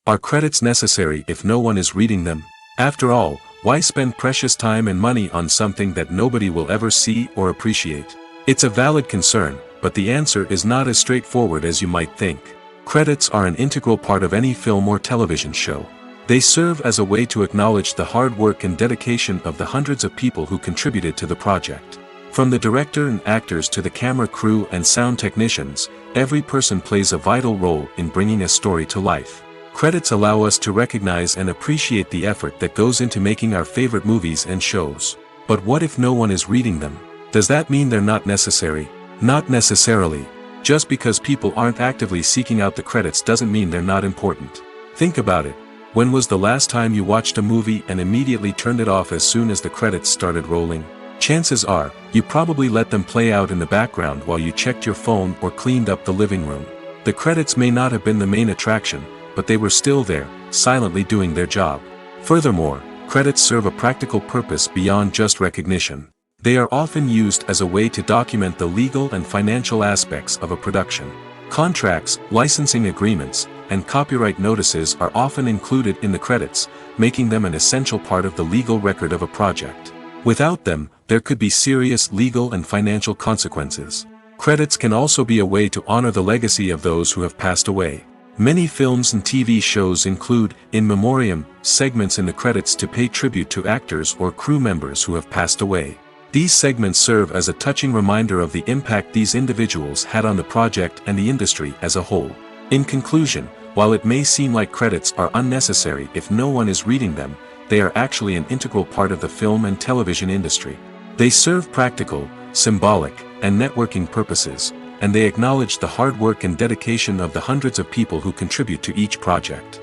Are credits necessary if no one is reading them? After all, why spend precious time and money on something that nobody will ever see or appreciate? It's a valid concern, but the answer is not as straightforward as you might think. Credits are an integral part of any film or television show. They serve as a way to acknowledge the hard work and dedication of the hundreds of people who contributed to the project. From the director and actors to the camera crew and sound technicians, every person plays a vital role in bringing a story to life. Credits allow us to recognize and appreciate the effort that goes into making our favorite movies and shows. But what if no one is reading them? Does that mean they're not necessary? Not necessarily. Just because people aren't actively seeking out the credits doesn't mean they're not important. Think about it. When was the last time you watched a movie and immediately turned it off as soon as the credits started rolling? Chances are, you probably let them play out in the background while you checked your phone or cleaned up the living room. The credits may not have been the main attraction, but they were still there, silently doing their job. Furthermore, credits serve a practical purpose beyond just recognition. They are often used as a way to document the legal and financial aspects of a production. Contracts, licensing agreements, and copyright notices are often included in the credits, making them an essential part of the legal record of a project. Without them, there could be serious legal and financial consequences. Credits can also be a way to honor the legacy of those who have passed away. Many films and TV shows include, in memoriam, segments in the credits to pay tribute to actors or crew members who have passed away. These segments serve as a touching reminder of the impact these individuals had on the project and the industry as a whole. In conclusion, while it may seem like credits are unnecessary if no one is reading them, they are actually an integral part of the film and television industry. They serve practical, symbolic, and networking purposes, and they acknowledge the hard work and dedication of the hundreds of people who contribute to each project.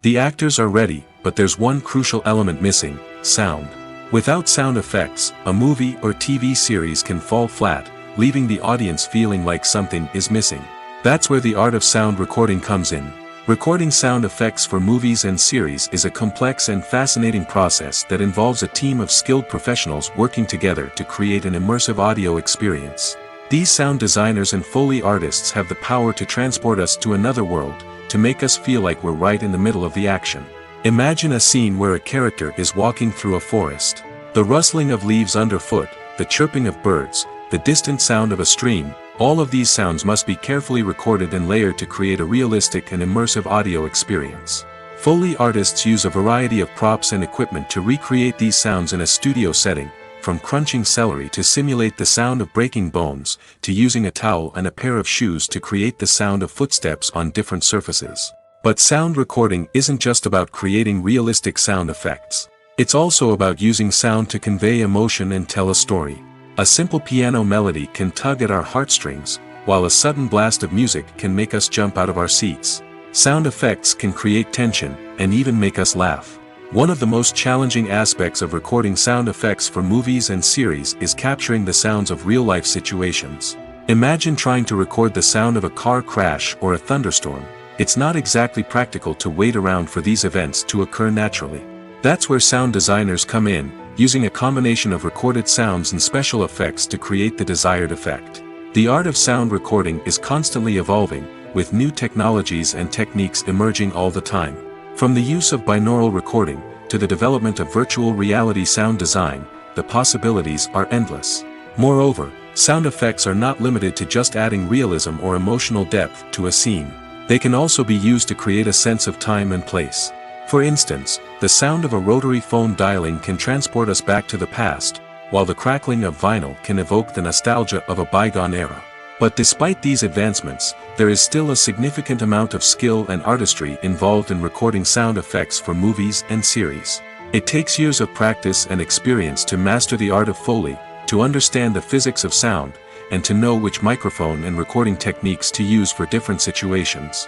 The actors are ready, but there's one crucial element missing: sound. Without sound effects, a movie or TV series can fall flat, leaving the audience feeling like something is missing. That's where the art of sound recording comes in. Recording sound effects for movies and series is a complex and fascinating process that involves a team of skilled professionals working together to create an immersive audio experience. These sound designers and Foley artists have the power to transport us to another world, to make us feel like we're right in the middle of the action. Imagine a scene where a character is walking through a forest. The rustling of leaves underfoot, the chirping of birds, the distant sound of a stream, all of these sounds must be carefully recorded and layered to create a realistic and immersive audio experience. Foley artists use a variety of props and equipment to recreate these sounds in a studio setting, from crunching celery to simulate the sound of breaking bones, to using a towel and a pair of shoes to create the sound of footsteps on different surfaces. But sound recording isn't just about creating realistic sound effects. It's also about using sound to convey emotion and tell a story. A simple piano melody can tug at our heartstrings, while a sudden blast of music can make us jump out of our seats. Sound effects can create tension, and even make us laugh. One of the most challenging aspects of recording sound effects for movies and series is capturing the sounds of real-life situations. Imagine trying to record the sound of a car crash or a thunderstorm. It's not exactly practical to wait around for these events to occur naturally. That's where sound designers come in, using a combination of recorded sounds and special effects to create the desired effect. The art of sound recording is constantly evolving, with new technologies and techniques emerging all the time. From the use of binaural recording, to the development of virtual reality sound design, the possibilities are endless. Moreover, sound effects are not limited to just adding realism or emotional depth to a scene. They can also be used to create a sense of time and place. For instance, the sound of a rotary phone dialing can transport us back to the past, while the crackling of vinyl can evoke the nostalgia of a bygone era. But despite these advancements, there is still a significant amount of skill and artistry involved in recording sound effects for movies and series. It takes years of practice and experience to master the art of Foley, to understand the physics of sound, and to know which microphone and recording techniques to use for different situations.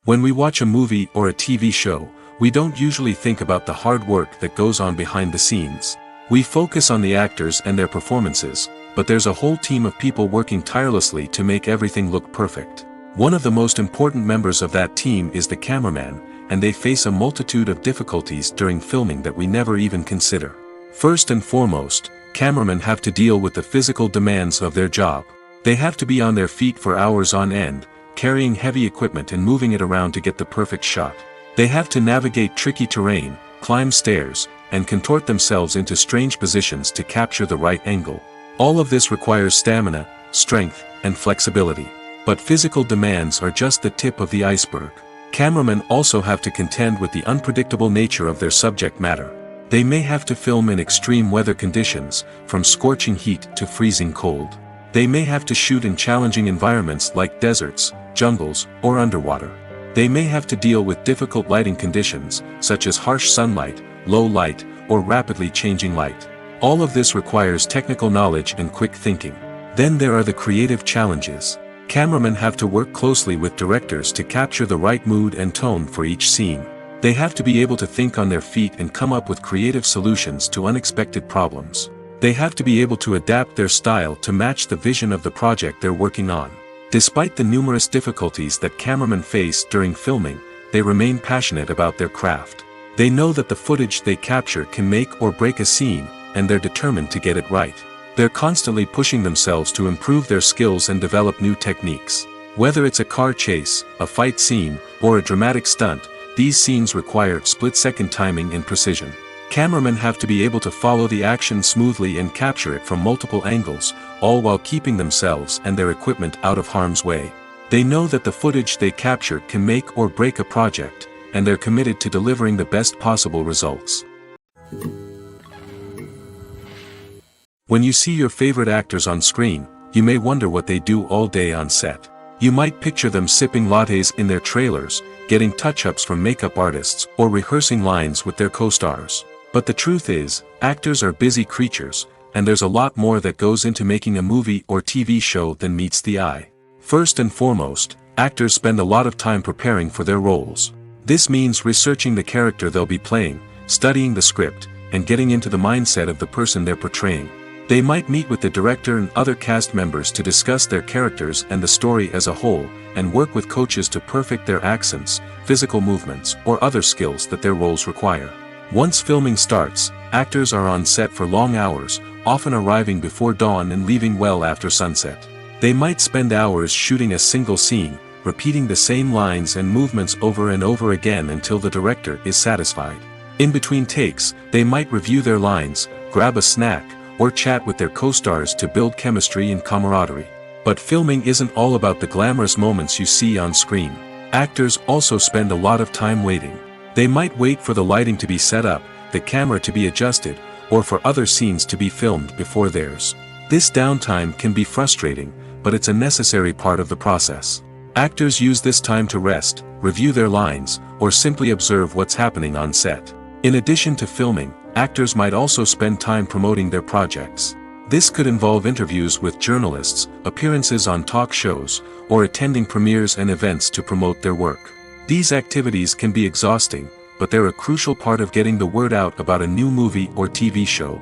When we watch a movie or a TV show, we don't usually think about the hard work that goes on behind the scenes. We focus on the actors and their performances, but there's a whole team of people working tirelessly to make everything look perfect. One of the most important members of that team is the cameraman, and they face a multitude of difficulties during filming that we never even consider. First and foremost, cameramen have to deal with the physical demands of their job. They have to be on their feet for hours on end, carrying heavy equipment and moving it around to get the perfect shot. They have to navigate tricky terrain, climb stairs, and contort themselves into strange positions to capture the right angle. All of this requires stamina, strength, and flexibility. But physical demands are just the tip of the iceberg. Cameramen also have to contend with the unpredictable nature of their subject matter. They may have to film in extreme weather conditions, from scorching heat to freezing cold. They may have to shoot in challenging environments like deserts, jungles, or underwater. They may have to deal with difficult lighting conditions, such as harsh sunlight, low light, or rapidly changing light. All of this requires technical knowledge and quick thinking. Then there are the creative challenges. Cameramen have to work closely with directors to capture the right mood and tone for each scene. They have to be able to think on their feet and come up with creative solutions to unexpected problems. They have to be able to adapt their style to match the vision of the project they're working on. Despite the numerous difficulties that cameramen face during filming, they remain passionate about their craft. They know that the footage they capture can make or break a scene, and they're determined to get it right. They're constantly pushing themselves to improve their skills and develop new techniques. Whether it's a car chase, a fight scene, or a dramatic stunt, these scenes require split-second timing and precision. Cameramen have to be able to follow the action smoothly and capture it from multiple angles, all while keeping themselves and their equipment out of harm's way. They know that the footage they capture can make or break a project, and they're committed to delivering the best possible results. When you see your favorite actors on screen, you may wonder what they do all day on set. You might picture them sipping lattes in their trailers, getting touch-ups from makeup artists, or rehearsing lines with their co-stars. But the truth is, actors are busy creatures, and there's a lot more that goes into making a movie or TV show than meets the eye. First and foremost, actors spend a lot of time preparing for their roles. This means researching the character they'll be playing, studying the script, and getting into the mindset of the person they're portraying. They might meet with the director and other cast members to discuss their characters and the story as a whole, and work with coaches to perfect their accents, physical movements, or other skills that their roles require. Once filming starts, actors are on set for long hours, often arriving before dawn and leaving well after sunset. They might spend hours shooting a single scene, repeating the same lines and movements over and over again until the director is satisfied. In between takes, they might review their lines, grab a snack, or chat with their co-stars to build chemistry and camaraderie. But filming isn't all about the glamorous moments you see on screen. Actors also spend a lot of time waiting. They might wait for the lighting to be set up, the camera to be adjusted, or for other scenes to be filmed before theirs. This downtime can be frustrating, but it's a necessary part of the process. Actors use this time to rest, review their lines, or simply observe what's happening on set. In addition to filming, actors might also spend time promoting their projects. This could involve interviews with journalists, appearances on talk shows, or attending premieres and events to promote their work. These activities can be exhausting, but they're a crucial part of getting the word out about a new movie or TV show.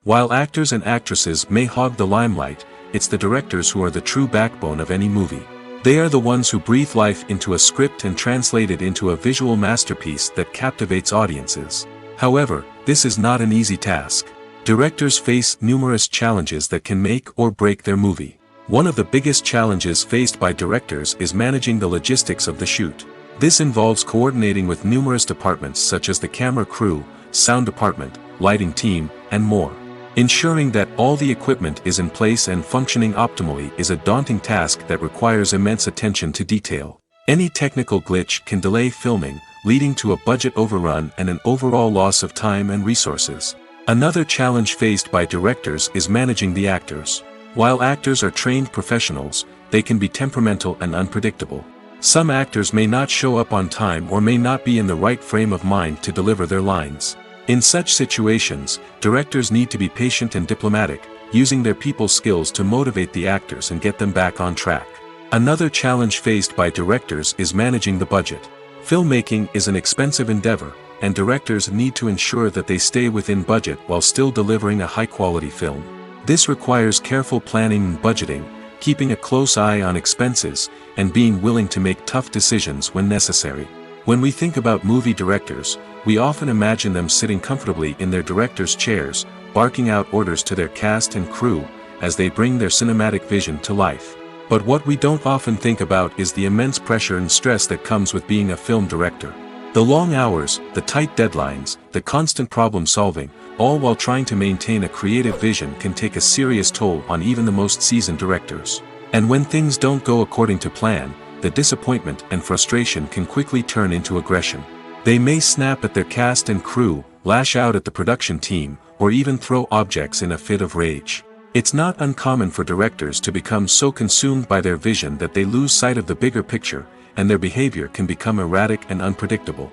While actors and actresses may hog the limelight, it's the directors who are the true backbone of any movie. They are the ones who breathe life into a script and translate it into a visual masterpiece that captivates audiences. However, this is not an easy task. Directors face numerous challenges that can make or break their movie. One of the biggest challenges faced by directors is managing the logistics of the shoot. This involves coordinating with numerous departments such as the camera crew, sound department, lighting team, and more. Ensuring that all the equipment is in place and functioning optimally is a daunting task that requires immense attention to detail. Any technical glitch can delay filming, leading to a budget overrun and an overall loss of time and resources. Another challenge faced by directors is managing the actors. While actors are trained professionals, they can be temperamental and unpredictable. Some actors may not show up on time or may not be in the right frame of mind to deliver their lines. In such situations, directors need to be patient and diplomatic, using their people skills to motivate the actors and get them back on track. Another challenge faced by directors is managing the budget. Filmmaking is an expensive endeavor, and directors need to ensure that they stay within budget while still delivering a high-quality film. This requires careful planning and budgeting, keeping a close eye on expenses, and being willing to make tough decisions when necessary. When we think about movie directors, we often imagine them sitting comfortably in their director's chairs, barking out orders to their cast and crew, as they bring their cinematic vision to life. But what we don't often think about is the immense pressure and stress that comes with being a film director. The long hours, the tight deadlines, the constant problem-solving, all while trying to maintain a creative vision can take a serious toll on even the most seasoned directors. And when things don't go according to plan, the disappointment and frustration can quickly turn into aggression. They may snap at their cast and crew, lash out at the production team, or even throw objects in a fit of rage. It's not uncommon for directors to become so consumed by their vision that they lose sight of the bigger picture, and their behavior can become erratic and unpredictable.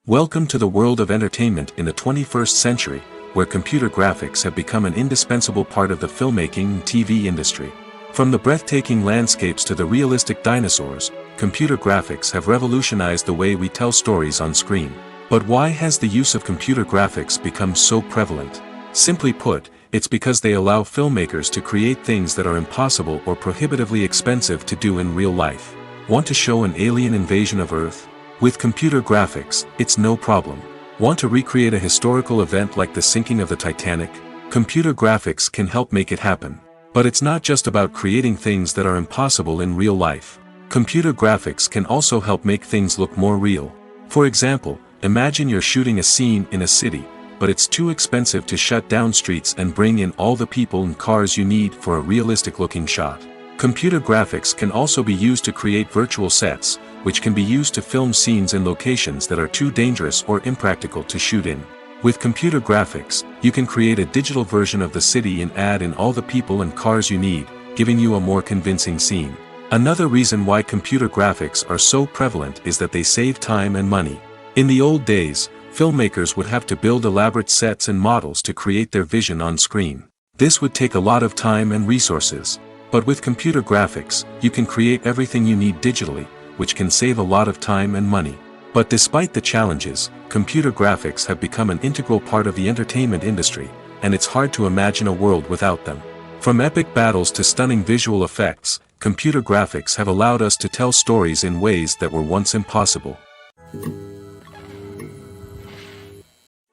Welcome to the world of entertainment in the 21st century, where computer graphics have become an indispensable part of the filmmaking and TV industry. From the breathtaking landscapes to the realistic dinosaurs, computer graphics have revolutionized the way we tell stories on screen. But why has the use of computer graphics become so prevalent? Simply put, it's because they allow filmmakers to create things that are impossible or prohibitively expensive to do in real life. Want to show an alien invasion of Earth? With computer graphics, it's no problem. Want to recreate a historical event like the sinking of the Titanic? Computer graphics can help make it happen. But it's not just about creating things that are impossible in real life. Computer graphics can also help make things look more real. For example, imagine you're shooting a scene in a city, but it's too expensive to shut down streets and bring in all the people and cars you need for a realistic-looking shot. Computer graphics can also be used to create virtual sets, which can be used to film scenes in locations that are too dangerous or impractical to shoot in. With computer graphics, you can create a digital version of the city and add in all the people and cars you need, giving you a more convincing scene. Another reason why computer graphics are so prevalent is that they save time and money. In the old days, filmmakers would have to build elaborate sets and models to create their vision on screen. This would take a lot of time and resources. But with computer graphics, you can create everything you need digitally, which can save a lot of time and money. But despite the challenges, computer graphics have become an integral part of the entertainment industry, and it's hard to imagine a world without them. From epic battles to stunning visual effects, computer graphics have allowed us to tell stories in ways that were once impossible.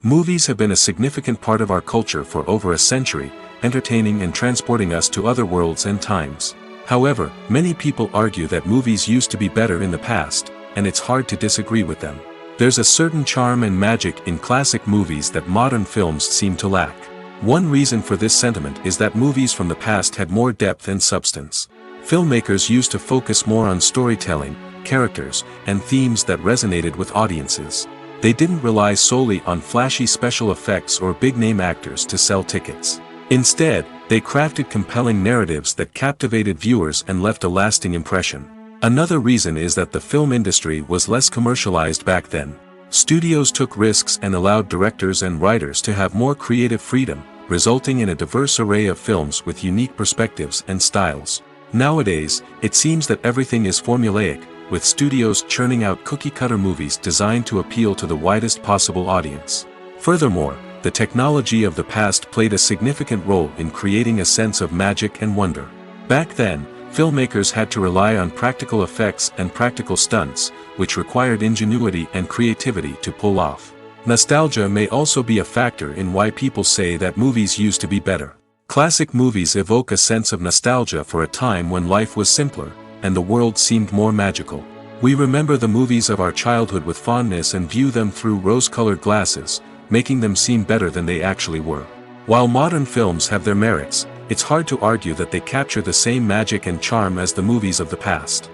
Movies have been a significant part of our culture for over a century, entertaining and transporting us to other worlds and times. However, many people argue that movies used to be better in the past, and it's hard to disagree with them. There's a certain charm and magic in classic movies that modern films seem to lack. One reason for this sentiment is that movies from the past had more depth and substance. Filmmakers used to focus more on storytelling, characters, and themes that resonated with audiences. They didn't rely solely on flashy special effects or big-name actors to sell tickets. Instead, they crafted compelling narratives that captivated viewers and left a lasting impression. Another reason is that the film industry was less commercialized back then. Studios took risks and allowed directors and writers to have more creative freedom, resulting in a diverse array of films with unique perspectives and styles. Nowadays, it seems that everything is formulaic, with studios churning out cookie-cutter movies designed to appeal to the widest possible audience. Furthermore, the technology of the past played a significant role in creating a sense of magic and wonder. Back then, filmmakers had to rely on practical effects and practical stunts, which required ingenuity and creativity to pull off. Nostalgia may also be a factor in why people say that movies used to be better. Classic movies evoke a sense of nostalgia for a time when life was simpler, and the world seemed more magical. We remember the movies of our childhood with fondness and view them through rose-colored glasses, making them seem better than they actually were. While modern films have their merits, it's hard to argue that they capture the same magic and charm as the movies of the past.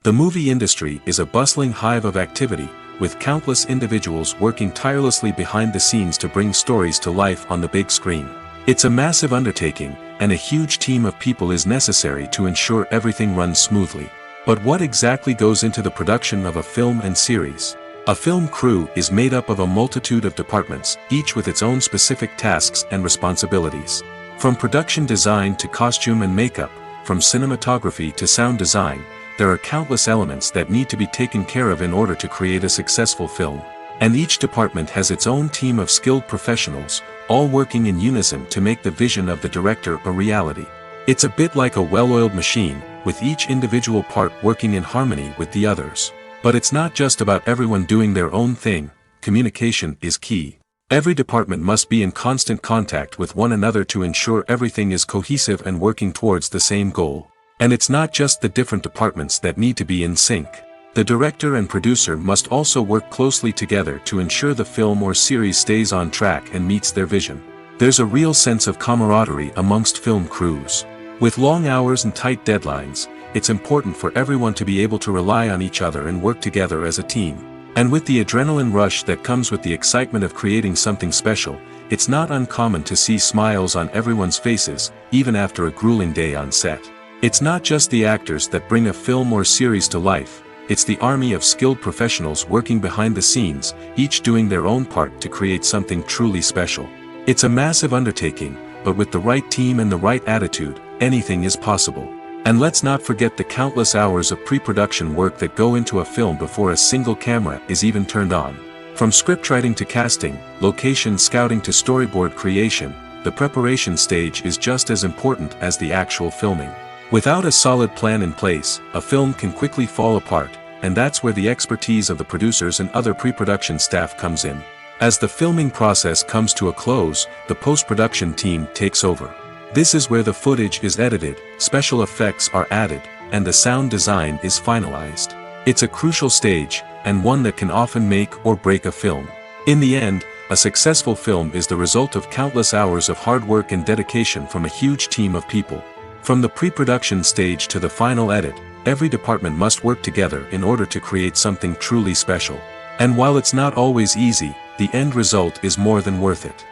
The movie industry is a bustling hive of activity, with countless individuals working tirelessly behind the scenes to bring stories to life on the big screen. It's a massive undertaking, and a huge team of people is necessary to ensure everything runs smoothly. But what exactly goes into the production of a film and series? A film crew is made up of a multitude of departments, each with its own specific tasks and responsibilities. From production design to costume and makeup, from cinematography to sound design, there are countless elements that need to be taken care of in order to create a successful film. And each department has its own team of skilled professionals, all working in unison to make the vision of the director a reality. It's a bit like a well-oiled machine, with each individual part working in harmony with the others. But it's not just about everyone doing their own thing. Communication is key. Every department must be in constant contact with one another to ensure everything is cohesive and working towards the same goal. And it's not just the different departments that need to be in sync. The director and producer must also work closely together to ensure the film or series stays on track and meets their vision. There's a real sense of camaraderie amongst film crews. With long hours and tight deadlines, it's important for everyone to be able to rely on each other and work together as a team. And with the adrenaline rush that comes with the excitement of creating something special, it's not uncommon to see smiles on everyone's faces, even after a grueling day on set. It's not just the actors that bring a film or series to life. It's the army of skilled professionals working behind the scenes, each doing their own part to create something truly special. It's a massive undertaking, but with the right team and the right attitude, anything is possible. And let's not forget the countless hours of pre-production work that go into a film before a single camera is even turned on. From scriptwriting to casting, location scouting to storyboard creation, the preparation stage is just as important as the actual filming. Without a solid plan in place, a film can quickly fall apart, and that's where the expertise of the producers and other pre-production staff comes in. As the filming process comes to a close, the post-production team takes over. This is where the footage is edited, special effects are added, and the sound design is finalized. It's a crucial stage, and one that can often make or break a film. In the end, a successful film is the result of countless hours of hard work and dedication from a huge team of people. From the pre-production stage to the final edit, every department must work together in order to create something truly special. And while it's not always easy, the end result is more than worth it.